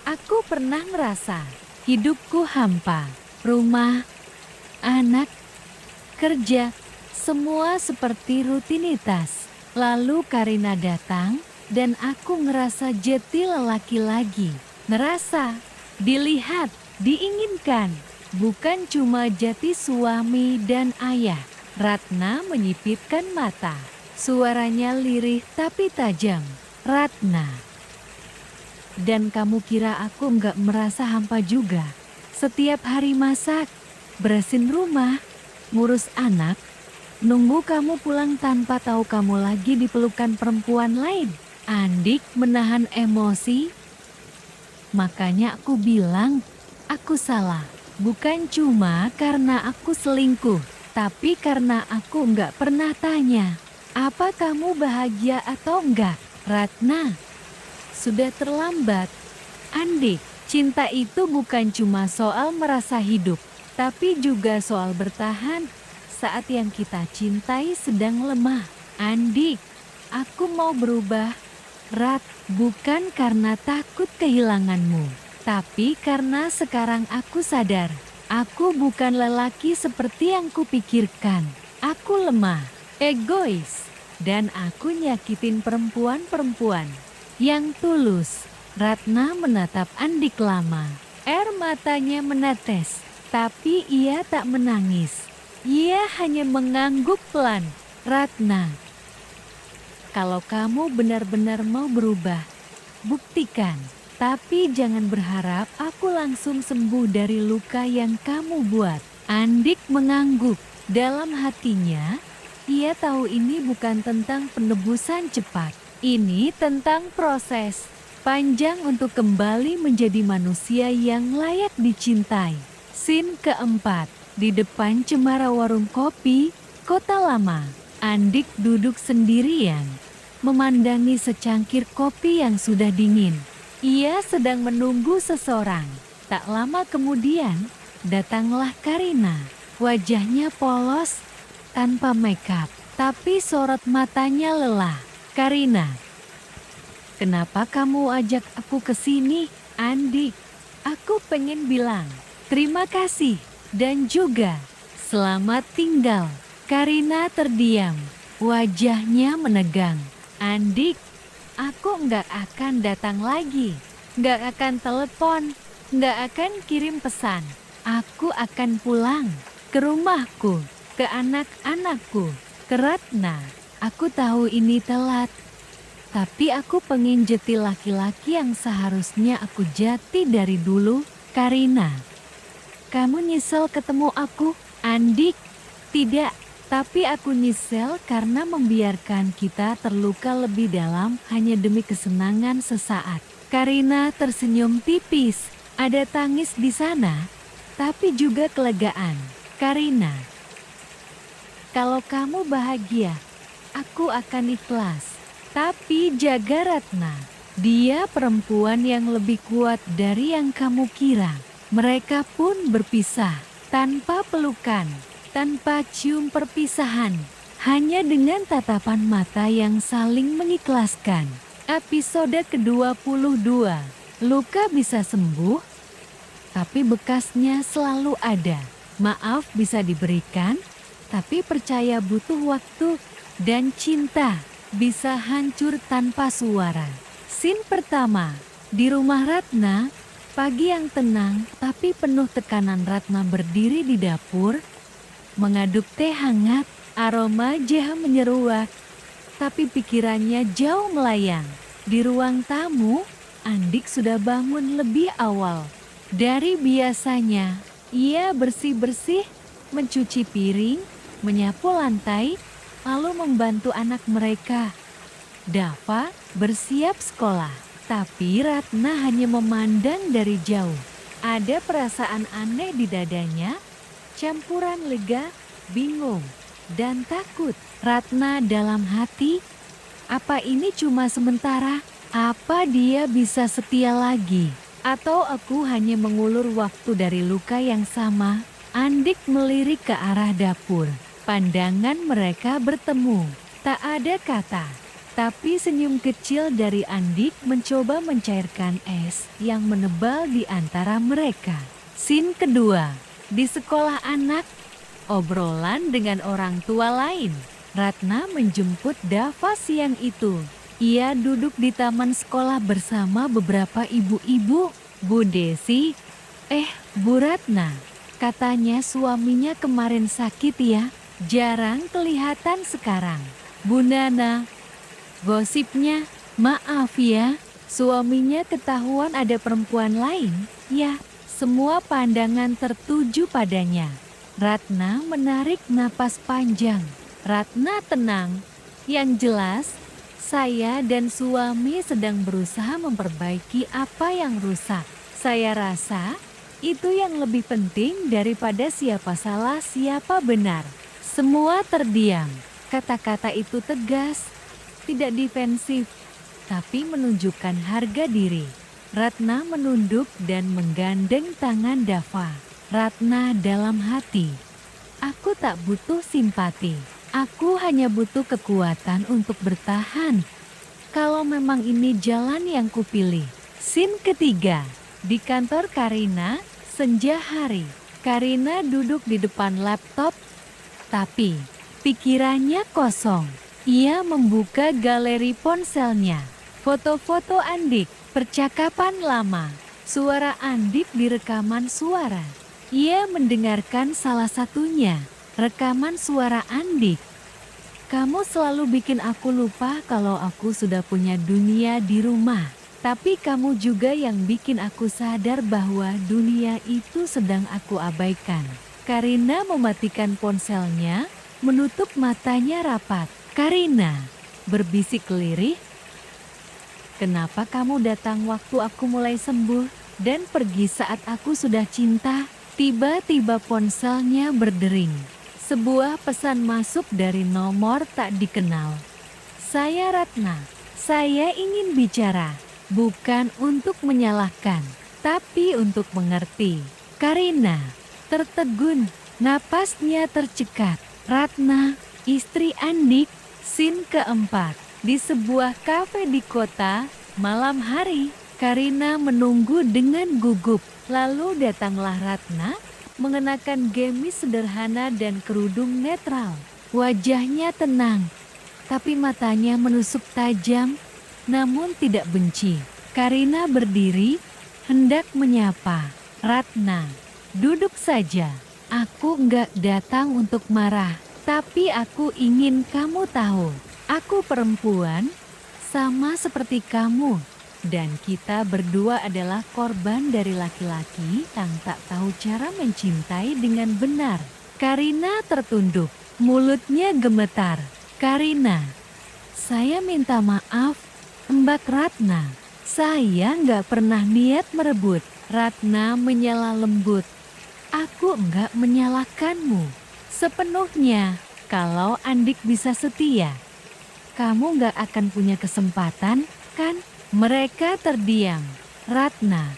aku pernah ngerasa hidupku hampa. Rumah, anak, kerja, semua seperti rutinitas. Lalu Karina datang dan aku ngerasa jati lelaki lagi. Ngerasa dilihat, diinginkan. Bukan cuma jati suami dan ayah. Ratna menyipitkan mata. Suaranya lirih tapi tajam. Ratna, dan kamu kira aku nggak merasa hampa juga? Setiap hari masak, bersihin rumah, ngurus anak, nunggu kamu pulang tanpa tahu kamu lagi di pelukan perempuan lain. Andik menahan emosi. Makanya aku bilang, aku salah. Bukan cuma karena aku selingkuh, tapi karena aku nggak pernah tanya, apa kamu bahagia atau enggak? Ratna, sudah terlambat. Andik, cinta itu bukan cuma soal merasa hidup, tapi juga soal bertahan saat yang kita cintai sedang lemah. Andik, aku mau berubah. Rat, bukan karena takut kehilanganmu, tapi karena sekarang aku sadar, aku bukan lelaki seperti yang kupikirkan. Aku lemah, egois, dan aku nyakitin perempuan-perempuan yang tulus. Ratna menatap Andik lama. Air matanya menetes, tapi ia tak menangis. Ia hanya mengangguk pelan. Ratna, kalau kamu benar-benar mau berubah, buktikan. Tapi jangan berharap aku langsung sembuh dari luka yang kamu buat. Andik mengangguk. Dalam hatinya, ia tahu ini bukan tentang penebusan cepat. Ini tentang proses panjang untuk kembali menjadi manusia yang layak dicintai. Scene keempat. Di depan cemara warung kopi, Kota Lama. Andik duduk sendirian, memandangi secangkir kopi yang sudah dingin. Ia sedang menunggu seseorang. Tak lama kemudian, datanglah Karina. Wajahnya polos, tanpa makeup, tapi sorot matanya lelah. Karina, kenapa kamu ajak aku ke sini? Andik, aku pengen bilang terima kasih dan juga selamat tinggal. Karina terdiam, wajahnya menegang. Andik, aku nggak akan datang lagi, nggak akan telepon, nggak akan kirim pesan. Aku akan pulang ke rumahku, ke anak-anakku, ke Ratna. Aku tahu ini telat, tapi aku pengen jati laki-laki yang seharusnya aku jati dari dulu. Karina, kamu nyesel ketemu aku? Andik, tidak, tapi aku nyesel karena membiarkan kita terluka lebih dalam hanya demi kesenangan sesaat. Karina tersenyum tipis, ada tangis di sana, tapi juga kelegaan. Karina, kalau kamu bahagia, aku akan ikhlas. Tapi jaga Ratna. Dia perempuan yang lebih kuat dari yang kamu kira. Mereka pun berpisah, tanpa pelukan, tanpa cium perpisahan. Hanya dengan tatapan mata yang saling mengikhlaskan. Episode ke-22. Luka bisa sembuh, tapi bekasnya selalu ada. Maaf bisa diberikan, tapi percaya butuh waktu. Dan cinta bisa hancur tanpa suara. Scene pertama. Di rumah Ratna, pagi yang tenang tapi penuh tekanan. Ratna berdiri di dapur, mengaduk teh hangat. Aroma jahe menyeruak, tapi pikirannya jauh melayang. Di ruang tamu, Andik sudah bangun lebih awal dari biasanya. Ia bersih-bersih, mencuci piring, menyapu lantai, lalu membantu anak mereka, Dava, bersiap sekolah. Tapi Ratna hanya memandang dari jauh. Ada perasaan aneh di dadanya, campuran lega, bingung, dan takut. Ratna dalam hati, apa ini cuma sementara? Apa dia bisa setia lagi? Atau aku hanya mengulur waktu dari luka yang sama? Andik melirik ke arah dapur. Pandangan mereka bertemu. Tak ada kata, tapi senyum kecil dari Andik mencoba mencairkan es yang menebal di antara mereka. Scene kedua. Di sekolah anak, obrolan dengan orang tua lain. Ratna menjemput Dava siang itu. Ia duduk di taman sekolah bersama beberapa ibu-ibu. Bu Desi, Bu Ratna, katanya suaminya kemarin sakit ya, jarang kelihatan sekarang. Bu Nana, gosipnya, maaf ya, suaminya ketahuan ada perempuan lain, ya. Semua pandangan tertuju padanya. Ratna menarik napas panjang. Ratna tenang. Yang jelas, saya dan suami sedang berusaha memperbaiki apa yang rusak. Saya rasa itu yang lebih penting daripada siapa salah siapa benar. Semua terdiam. Kata-kata itu tegas, tidak defensif, tapi menunjukkan harga diri. Ratna menunduk dan menggandeng tangan Dava. Ratna dalam hati, aku tak butuh simpati. Aku hanya butuh kekuatan untuk bertahan. Kalau memang ini jalan yang kupilih. Scene ketiga. Di kantor Karina, senja hari. Karina duduk di depan laptop, tapi pikirannya kosong. Ia membuka galeri ponselnya. Foto-foto Andik, percakapan lama. Suara Andik di rekaman suara. Ia mendengarkan salah satunya. Rekaman suara Andik. Kamu selalu bikin aku lupa kalau aku sudah punya dunia di rumah. Tapi kamu juga yang bikin aku sadar bahwa dunia itu sedang aku abaikan. Karina mematikan ponselnya, menutup matanya rapat. Karina berbisik lirih. Kenapa kamu datang waktu aku mulai sembuh dan pergi saat aku sudah cinta? Tiba-tiba ponselnya berdering. Sebuah pesan masuk dari nomor tak dikenal. Saya Ratna, saya ingin bicara, bukan untuk menyalahkan, tapi untuk mengerti. Karina tertegun, napasnya tercekat. Ratna, istri Andik. Scene keempat. Di sebuah kafe di kota, malam hari, Karina menunggu dengan gugup. Lalu datanglah Ratna, mengenakan gamis sederhana dan kerudung netral. Wajahnya tenang, tapi matanya menusuk tajam, namun tidak benci. Karina berdiri, hendak menyapa. Ratna, duduk saja. Aku enggak datang untuk marah, tapi aku ingin kamu tahu. Aku perempuan, sama seperti kamu. Dan kita berdua adalah korban dari laki-laki yang tak tahu cara mencintai dengan benar. Karina tertunduk, mulutnya gemetar. Karina, saya minta maaf, Mbak Ratna. Saya nggak pernah niat merebut. Ratna menyela lembut. Aku nggak menyalahkanmu sepenuhnya. Kalau Andik bisa setia, kamu nggak akan punya kesempatan, kan? Mereka terdiam. Ratna,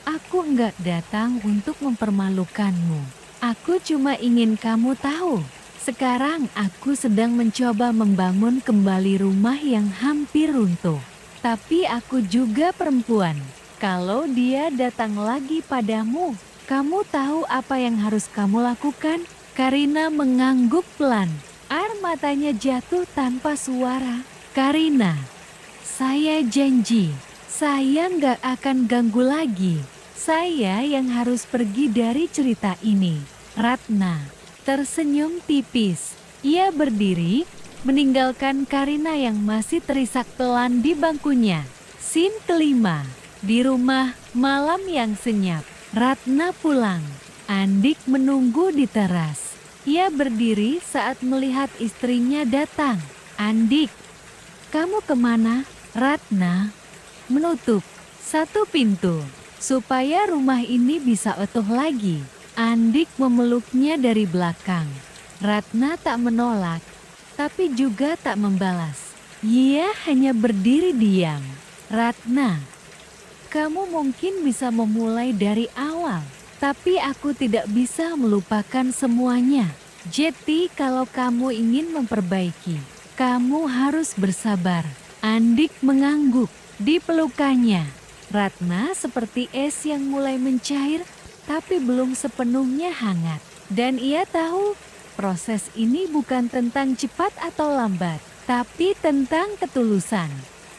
aku enggak datang untuk mempermalukanmu. Aku cuma ingin kamu tahu. Sekarang aku sedang mencoba membangun kembali rumah yang hampir runtuh. Tapi aku juga perempuan. Kalau dia datang lagi padamu, kamu tahu apa yang harus kamu lakukan? Karina mengangguk pelan. Air matanya jatuh tanpa suara. Karina, Saya janji, saya nggak akan ganggu lagi. Saya yang harus pergi dari cerita ini. Ratna tersenyum tipis. Ia berdiri, meninggalkan Karina yang masih terisak pelan di bangkunya. Scene kelima. Di rumah, malam yang senyap. Ratna pulang. Andik menunggu di teras. Ia berdiri saat melihat istrinya datang. Andik, kamu kemana? Ratna menutup satu pintu supaya rumah ini bisa utuh lagi. Andik memeluknya dari belakang. Ratna tak menolak, tapi juga tak membalas. Ia hanya berdiri diam. Ratna, kamu mungkin bisa memulai dari awal, tapi aku tidak bisa melupakan semuanya. Jadi kalau kamu ingin memperbaiki, kamu harus bersabar. Andik mengangguk di pelukannya. Ratna seperti es yang mulai mencair, tapi belum sepenuhnya hangat. Dan ia tahu proses ini bukan tentang cepat atau lambat, tapi tentang ketulusan.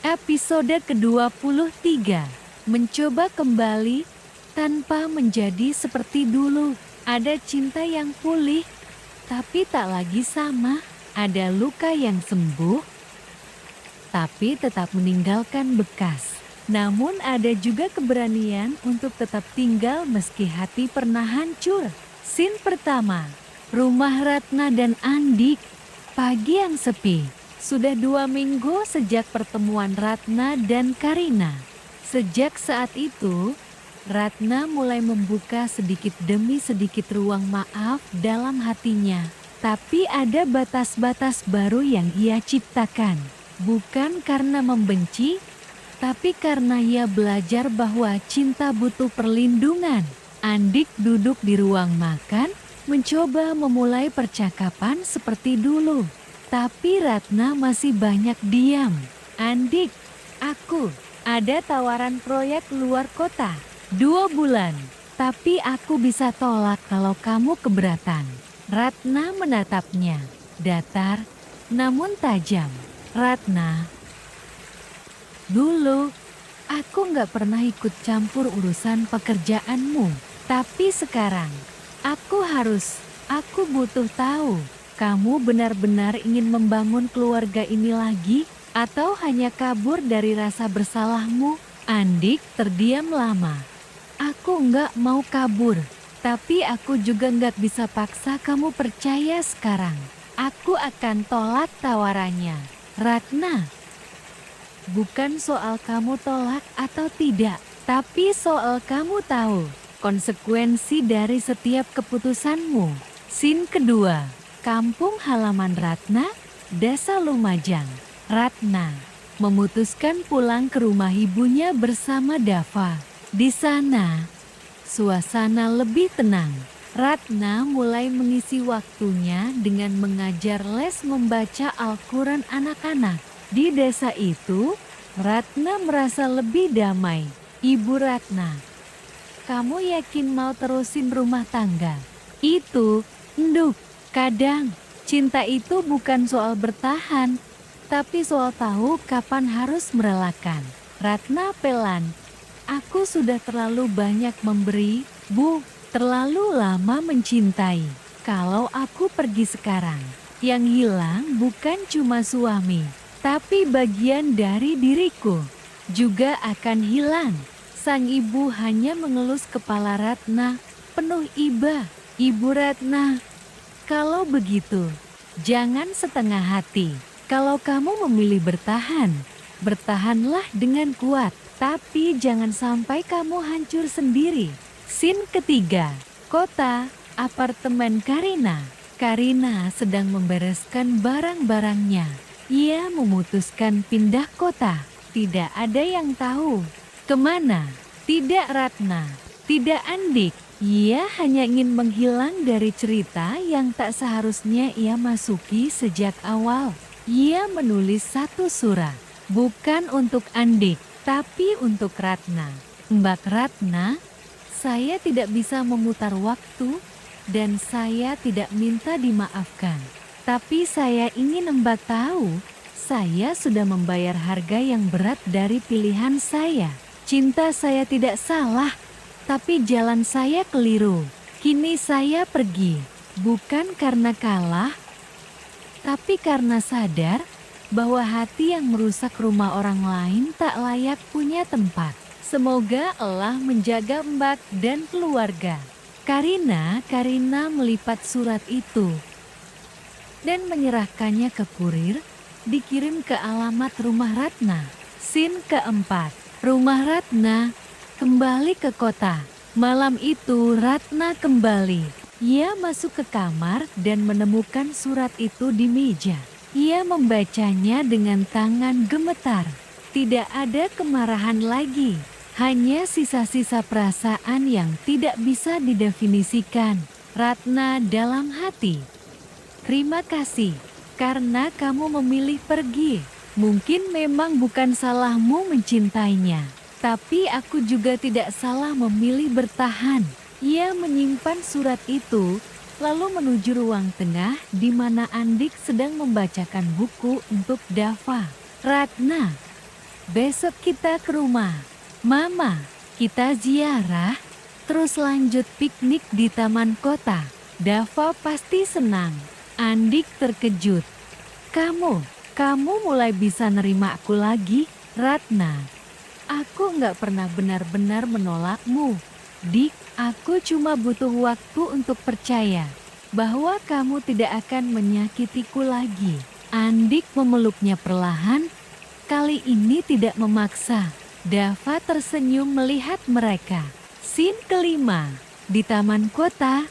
Episode ke-23. Mencoba kembali tanpa menjadi seperti dulu. Ada cinta yang pulih, tapi tak lagi sama. Ada luka yang sembuh, tapi tetap meninggalkan bekas. Namun ada juga keberanian untuk tetap tinggal meski hati pernah hancur. Scene pertama. Rumah Ratna dan Andik. Pagi yang sepi. Sudah 2 minggu sejak pertemuan Ratna dan Karina. Sejak saat itu, Ratna mulai membuka sedikit demi sedikit ruang maaf dalam hatinya. Tapi ada batas-batas baru yang ia ciptakan. Bukan karena membenci, tapi karena ia belajar bahwa cinta butuh perlindungan. Andik duduk di ruang makan, mencoba memulai percakapan seperti dulu. Tapi Ratna masih banyak diam. Andik, aku ada tawaran proyek luar kota. 2 bulan, tapi aku bisa tolak kalau kamu keberatan. Ratna menatapnya, datar namun tajam. Ratna, dulu aku nggak pernah ikut campur urusan pekerjaanmu. Tapi sekarang, aku butuh tahu, kamu benar-benar ingin membangun keluarga ini lagi? Atau hanya kabur dari rasa bersalahmu? Andik terdiam lama. Aku nggak mau kabur, tapi aku juga nggak bisa paksa kamu percaya sekarang. Aku akan tolak tawarannya. Ratna, bukan soal kamu tolak atau tidak, tapi soal kamu tahu konsekuensi dari setiap keputusanmu. Scene kedua. Kampung halaman Ratna, Desa Lumajang. Ratna memutuskan pulang ke rumah ibunya bersama Dava. Di sana, suasana lebih tenang. Ratna mulai mengisi waktunya dengan mengajar les membaca Al-Quran anak-anak. Di desa itu, Ratna merasa lebih damai. Ibu Ratna, kamu yakin mau terusin rumah tangga? Itu, nduk, kadang cinta itu bukan soal bertahan, tapi soal tahu kapan harus merelakan. Ratna pelan, aku sudah terlalu banyak memberi, Bu. Terlalu lama mencintai. Kalau aku pergi sekarang, yang hilang bukan cuma suami, tapi bagian dari diriku juga akan hilang. Sang ibu hanya mengelus kepala Ratna, penuh iba. Ibu Ratna, kalau begitu, jangan setengah hati. Kalau kamu memilih bertahan, bertahanlah dengan kuat, tapi jangan sampai kamu hancur sendiri. Scene ketiga. Kota, apartemen Karina. Karina sedang membereskan barang-barangnya. Ia memutuskan pindah kota. Tidak ada yang tahu kemana. Tidak Ratna, tidak Andik. Ia hanya ingin menghilang dari cerita yang tak seharusnya ia masuki sejak awal. Ia menulis satu surat, bukan untuk Andik, tapi untuk Ratna. Mbak Ratna, saya tidak bisa memutar waktu dan saya tidak minta dimaafkan. Tapi saya ingin Mbak tahu, Saya sudah membayar harga yang berat dari pilihan saya. Cinta saya tidak salah, tapi jalan saya keliru. Kini saya pergi, bukan karena kalah, tapi karena sadar bahwa hati yang merusak rumah orang lain tak layak punya tempat. Semoga Allah menjaga Mbak dan keluarga. Karina melipat surat itu dan menyerahkannya ke kurir, dikirim ke alamat rumah Ratna. Scene keempat, rumah Ratna kembali ke kota. Malam itu Ratna kembali. Ia masuk ke kamar dan menemukan surat itu di meja. Ia membacanya dengan tangan gemetar. Tidak ada kemarahan lagi, hanya sisa-sisa perasaan yang tidak bisa didefinisikan. Ratna dalam hati, terima kasih karena kamu memilih pergi. Mungkin memang bukan salahmu mencintainya, tapi aku juga tidak salah memilih bertahan. Ia menyimpan surat itu, lalu menuju ruang tengah di mana Andik sedang membacakan buku untuk Dava. Ratna, besok kita ke rumah Mama, kita ziarah, terus lanjut piknik di taman kota. Dava pasti senang. Andik terkejut. Kamu mulai bisa nerima aku lagi, Ratna. Aku nggak pernah benar-benar menolakmu. Dik, aku cuma butuh waktu untuk percaya bahwa kamu tidak akan menyakitiku lagi. Andik memeluknya perlahan, kali ini tidak memaksa. Dava tersenyum melihat mereka. Scene kelima, di taman kota.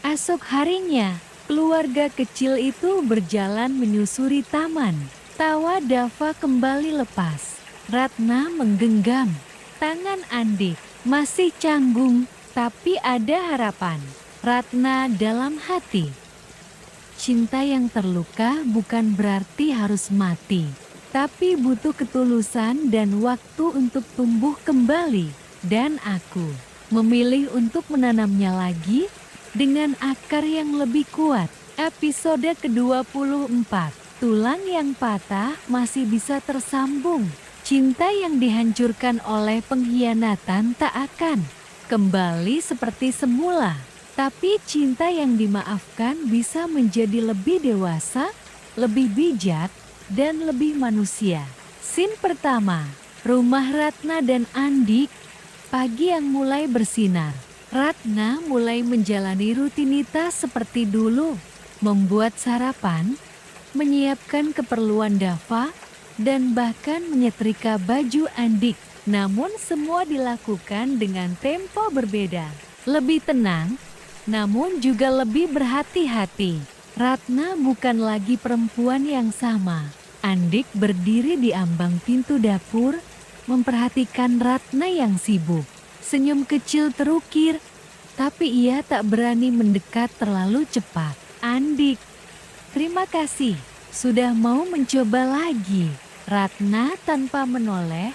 Esok harinya, keluarga kecil itu berjalan menyusuri taman. Tawa Dava kembali lepas. Ratna menggenggam tangan Andik. Masih canggung, tapi ada harapan. Ratna dalam hati. Cinta yang terluka bukan berarti harus mati, tapi butuh ketulusan dan waktu untuk tumbuh kembali. Dan aku memilih untuk menanamnya lagi dengan akar yang lebih kuat. Episode ke-24, tulang yang patah masih bisa tersambung. Cinta yang dihancurkan oleh pengkhianatan tak akan kembali seperti semula. Tapi cinta yang dimaafkan bisa menjadi lebih dewasa, lebih bijak, dan lebih manusia. Scene pertama, rumah Ratna dan Andik. Pagi yang mulai bersinar. Ratna mulai menjalani rutinitas seperti dulu. Membuat sarapan, menyiapkan keperluan Dava, dan bahkan menyetrika baju Andik. Namun semua dilakukan dengan tempo berbeda. Lebih tenang, namun juga lebih berhati-hati. Ratna bukan lagi perempuan yang sama. Andik berdiri di ambang pintu dapur, memperhatikan Ratna yang sibuk. Senyum kecil terukir, tapi ia tak berani mendekat terlalu cepat. Andik, terima kasih, sudah mau mencoba lagi. Ratna tanpa menoleh.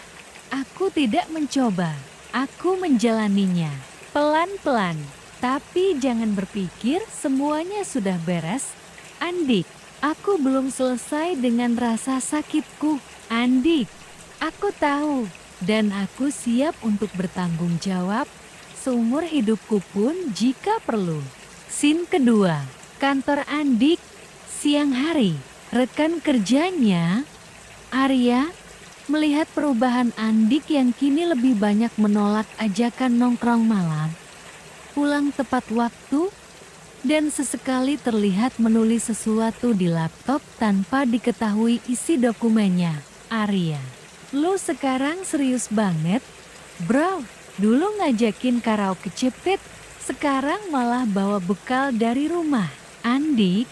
Aku tidak mencoba, aku menjalaninya. Pelan-pelan, tapi jangan berpikir semuanya sudah beres. Andik, aku belum selesai dengan rasa sakitku. Andik, aku tahu dan aku siap untuk bertanggung jawab seumur hidupku pun jika perlu. Scene kedua, kantor Andik, siang hari. Rekan kerjanya, Arya, melihat perubahan Andik yang kini lebih banyak menolak ajakan nongkrong malam, pulang tepat waktu, dan sesekali terlihat menulis sesuatu di laptop tanpa diketahui isi dokumennya. Arya, lu sekarang serius banget, bro? Dulu ngajakin karaoke cepet, sekarang malah bawa bekal dari rumah. Andik,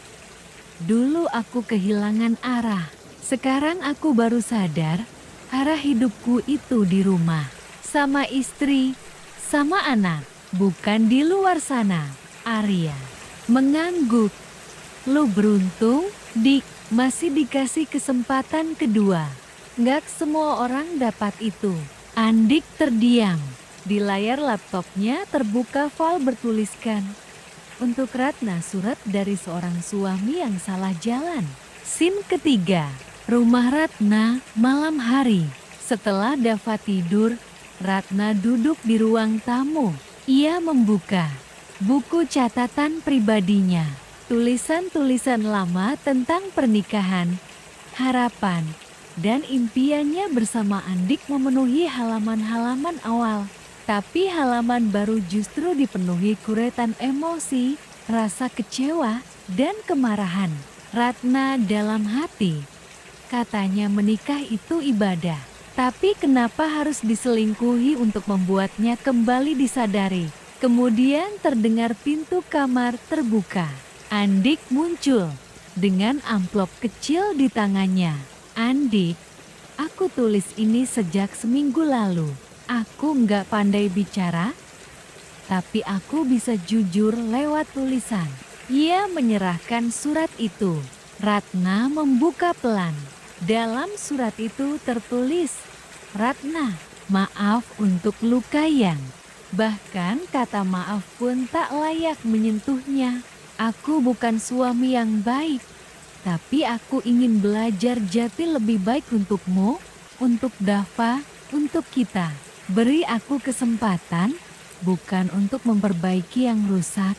dulu aku kehilangan arah. Sekarang aku baru sadar, arah hidupku itu di rumah. Sama istri, sama anak, bukan di luar sana. Arya mengangguk. Lu beruntung, Dik, masih dikasih kesempatan kedua. Gak semua orang dapat itu. Andik terdiam. Di layar laptopnya terbuka file bertuliskan, untuk Ratna, surat dari seorang suami yang salah jalan. Scene ketiga, Rumah Ratna, malam hari. Setelah Dava tidur, Ratna duduk di ruang tamu. Ia membuka buku catatan pribadinya. Tulisan-tulisan lama tentang pernikahan, harapan, dan impiannya bersama Andik memenuhi halaman-halaman awal. Tapi halaman baru justru dipenuhi kuretan emosi, rasa kecewa, dan kemarahan. Ratna dalam hati, katanya menikah itu ibadah. Tapi kenapa harus diselingkuhi untuk membuatnya kembali disadari? Kemudian terdengar pintu kamar terbuka. Andik muncul dengan amplop kecil di tangannya. Andik, aku tulis ini sejak seminggu lalu. Aku nggak pandai bicara, tapi aku bisa jujur lewat tulisan. Ia menyerahkan surat itu. Ratna membuka pelan. Dalam surat itu tertulis, Ratna, maaf untuk luka yang. Bahkan kata maaf pun tak layak menyentuhnya. Aku bukan suami yang baik, tapi aku ingin belajar jati lebih baik untukmu, untuk Dava, untuk kita. Beri aku kesempatan, bukan untuk memperbaiki yang rusak,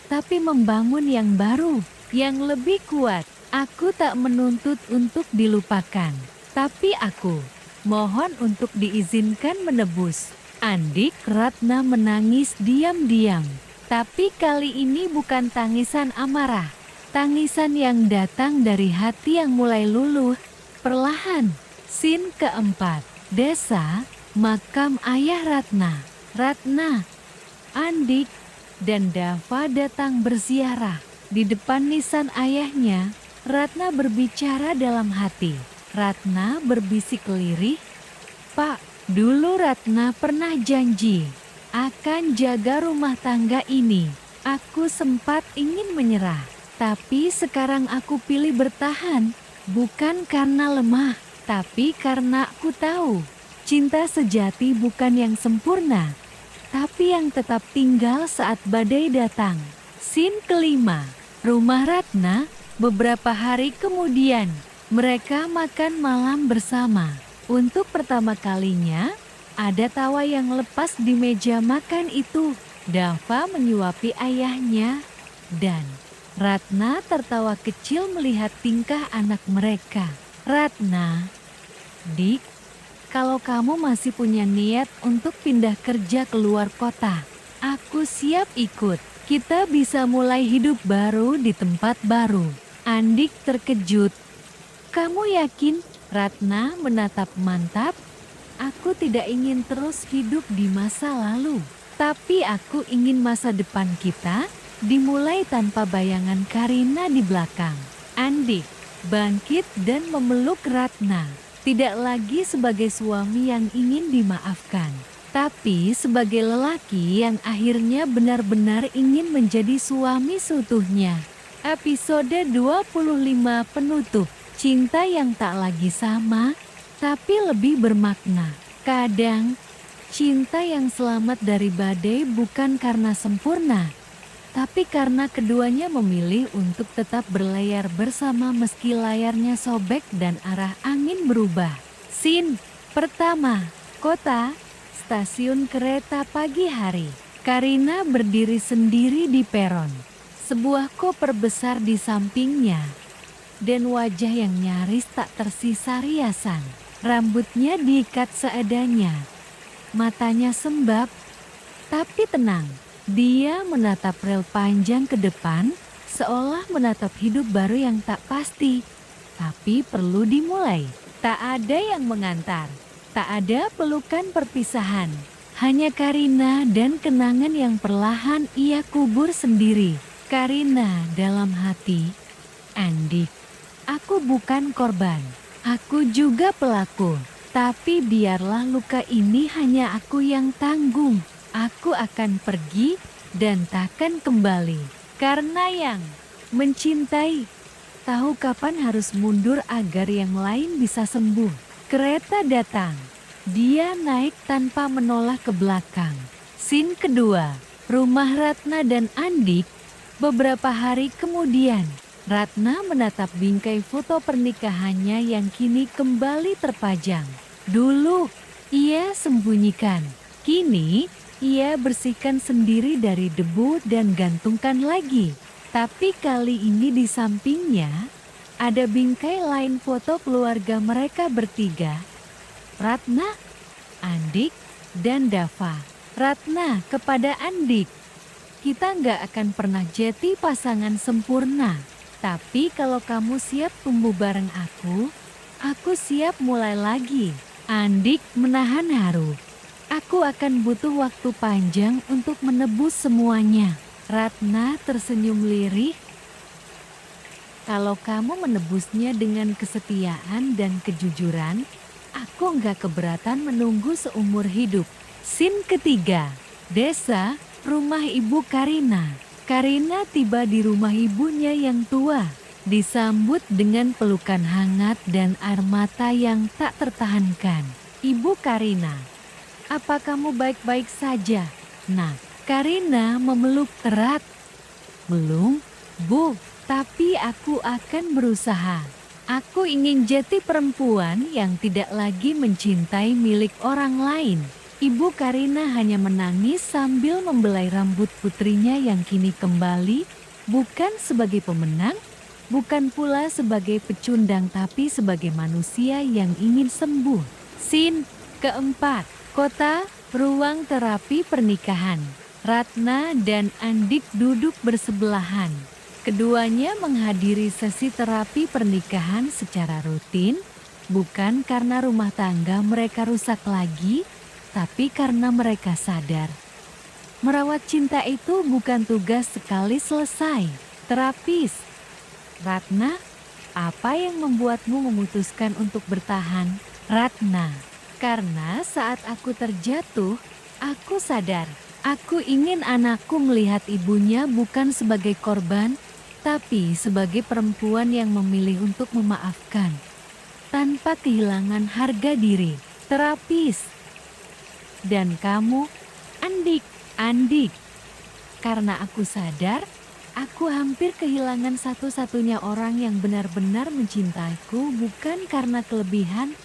tapi membangun yang baru, yang lebih kuat. Aku tak menuntut untuk dilupakan, tapi aku mohon untuk diizinkan menebus. Andik. Ratna menangis diam-diam, tapi kali ini bukan tangisan amarah. Tangisan yang datang dari hati yang mulai luluh. Perlahan. Scene keempat. Desa, makam ayah Ratna. Ratna, Andik, dan Dava datang berziarah. Di depan nisan ayahnya, Ratna berbicara dalam hati. Ratna berbisik lirih, Pak, dulu Ratna pernah janji akan jaga rumah tangga ini. Aku sempat ingin menyerah, tapi sekarang aku pilih bertahan. Bukan karena lemah, tapi karena aku tahu cinta sejati bukan yang sempurna, tapi yang tetap tinggal saat badai datang. Scene kelima. Rumah Ratna. Beberapa hari kemudian, mereka makan malam bersama. Untuk pertama kalinya, ada tawa yang lepas di meja makan itu. Dava menyuapi ayahnya, dan Ratna tertawa kecil melihat tingkah anak mereka. Ratna, Dik, kalau kamu masih punya niat untuk pindah kerja ke luar kota, aku siap ikut. Kita bisa mulai hidup baru di tempat baru. Andik terkejut. Kamu yakin? Ratna menatap mantap. Aku tidak ingin terus hidup di masa lalu, tapi aku ingin masa depan kita dimulai tanpa bayangan Karina di belakang. Andik bangkit dan memeluk Ratna. Tidak lagi sebagai suami yang ingin dimaafkan, tapi sebagai lelaki yang akhirnya benar-benar ingin menjadi suami seutuhnya. Episode 25 penutup. Cinta yang tak lagi sama, tapi lebih bermakna. Kadang, cinta yang selamat dari badai bukan karena sempurna, tapi karena keduanya memilih untuk tetap berlayar bersama meski layarnya sobek dan arah angin berubah. Scene pertama. Kota. Stasiun kereta pagi hari. Karina berdiri sendiri di peron. Sebuah koper besar di sampingnya, dan wajah yang nyaris tak tersisa riasan. Rambutnya diikat seadanya. Matanya sembab, tapi tenang. Dia menatap rel panjang ke depan, seolah menatap hidup baru yang tak pasti, tapi perlu dimulai. Tak ada yang mengantar, tak ada pelukan perpisahan. Hanya Karina dan kenangan yang perlahan ia kubur sendiri. Karina dalam hati, Andik, aku bukan korban, aku juga pelaku. Tapi biarlah luka ini hanya aku yang tanggung. Aku akan pergi dan takkan kembali. Karena yang mencintai tahu kapan harus mundur agar yang lain bisa sembuh. Kereta datang. Dia naik tanpa menoleh ke belakang. Scene kedua. Rumah Ratna dan Andik. Beberapa hari kemudian, Ratna menatap bingkai foto pernikahannya yang kini kembali terpajang. Dulu, ia sembunyikan. Kini, ia bersihkan sendiri dari debu dan gantungkan lagi. Tapi kali ini di sampingnya, ada bingkai lain foto keluarga mereka bertiga. Ratna, Andik, dan Dava. Ratna kepada Andik, kita nggak akan pernah jadi pasangan sempurna. Tapi kalau kamu siap tumbuh bareng aku siap mulai lagi. Andik menahan haru. Aku akan butuh waktu panjang untuk menebus semuanya. Ratna tersenyum lirih. Kalau kamu menebusnya dengan kesetiaan dan kejujuran, aku nggak keberatan menunggu seumur hidup. Scene ketiga, desa, rumah Ibu Karina. Karina tiba di rumah ibunya yang tua, disambut dengan pelukan hangat dan air mata yang tak tertahankan. Ibu Karina, apa kamu baik-baik saja? Nah, Karina memeluk erat. Belum, Bu, tapi aku akan berusaha. Aku ingin jadi perempuan yang tidak lagi mencintai milik orang lain. Ibu Karina hanya menangis sambil membelai rambut putrinya yang kini kembali, bukan sebagai pemenang, bukan pula sebagai pecundang tapi sebagai manusia yang ingin sembuh. Scene keempat, kota, ruang terapi pernikahan. Ratna dan Andik duduk bersebelahan. Keduanya menghadiri sesi terapi pernikahan secara rutin, bukan karena rumah tangga mereka rusak lagi, tapi karena mereka sadar, merawat cinta itu bukan tugas sekali selesai. Terapis, Ratna, apa yang membuatmu memutuskan untuk bertahan? Ratna, karena saat aku terjatuh, aku sadar, aku ingin anakku melihat ibunya bukan sebagai korban, tapi sebagai perempuan yang memilih untuk memaafkan, tanpa kehilangan harga diri. Terapis, dan kamu, Andik, karena aku sadar, aku hampir kehilangan satu-satunya orang yang benar-benar mencintaiku bukan karena kelebihan,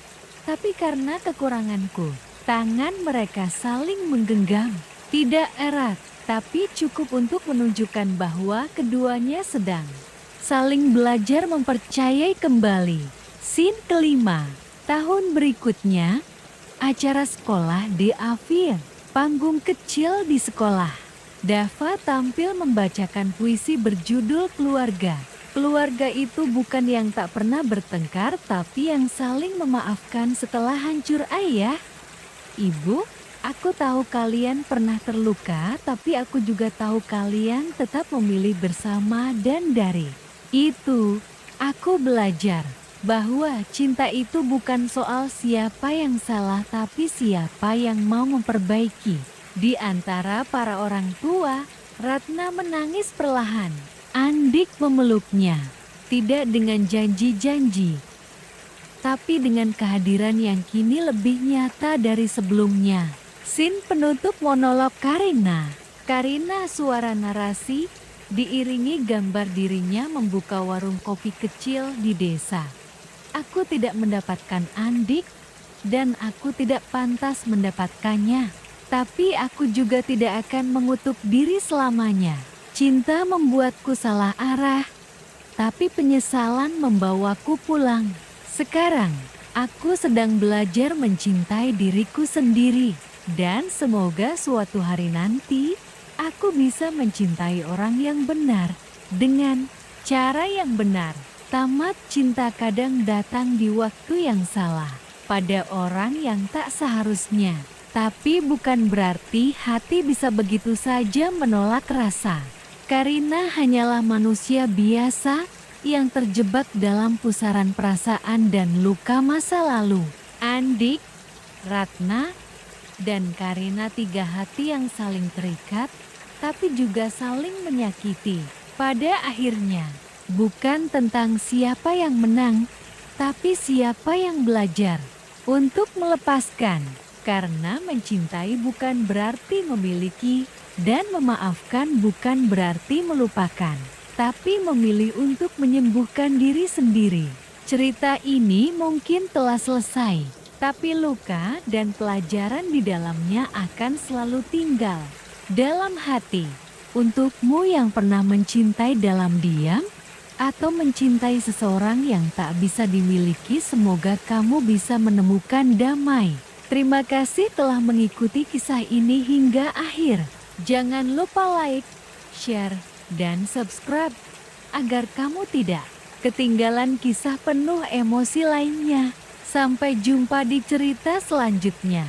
tapi karena kekuranganku. Tangan mereka saling menggenggam, tidak erat, tapi cukup untuk menunjukkan bahwa keduanya sedang saling belajar mempercayai kembali. Scene kelima, tahun berikutnya, acara sekolah di Afir, panggung kecil di sekolah. Dava tampil membacakan puisi berjudul Keluarga. Keluarga itu bukan yang tak pernah bertengkar, tapi yang saling memaafkan setelah hancur ayah. Ibu, aku tahu kalian pernah terluka, tapi aku juga tahu kalian tetap memilih bersama dan dari itu, aku belajar bahwa cinta itu bukan soal siapa yang salah tapi siapa yang mau memperbaiki. Di antara para orang tua, Ratna menangis perlahan. Andik memeluknya, tidak dengan janji-janji, tapi dengan kehadiran yang kini lebih nyata dari sebelumnya. Scene penutup monolog Karina. Karina suara narasi, diiringi gambar dirinya membuka warung kopi kecil di desa. Aku tidak mendapatkan Andik, dan aku tidak pantas mendapatkannya. Tapi aku juga tidak akan mengutuk diri selamanya. Cinta membuatku salah arah, tapi penyesalan membawaku pulang. Sekarang, aku sedang belajar mencintai diriku sendiri. Dan semoga suatu hari nanti, aku bisa mencintai orang yang benar, dengan cara yang benar. Tamat cinta kadang datang di waktu yang salah, pada orang yang tak seharusnya. Tapi bukan berarti hati bisa begitu saja menolak rasa. Karina hanyalah manusia biasa yang terjebak dalam pusaran perasaan dan luka masa lalu. Andik, Ratna, dan Karina, tiga hati yang saling terikat, tapi juga saling menyakiti. Pada akhirnya, bukan tentang siapa yang menang, tapi siapa yang belajar untuk melepaskan. Karena mencintai bukan berarti memiliki, dan memaafkan bukan berarti melupakan. tapi memilih untuk menyembuhkan diri sendiri. Cerita ini mungkin telah selesai, tapi luka dan pelajaran di dalamnya akan selalu tinggal dalam hati. Untukmu yang pernah mencintai dalam diam, atau mencintai seseorang yang tak bisa dimiliki, semoga kamu bisa menemukan damai. Terima kasih telah mengikuti kisah ini hingga akhir. Jangan lupa like, share, dan subscribe agar kamu tidak ketinggalan kisah penuh emosi lainnya. Sampai jumpa di cerita selanjutnya.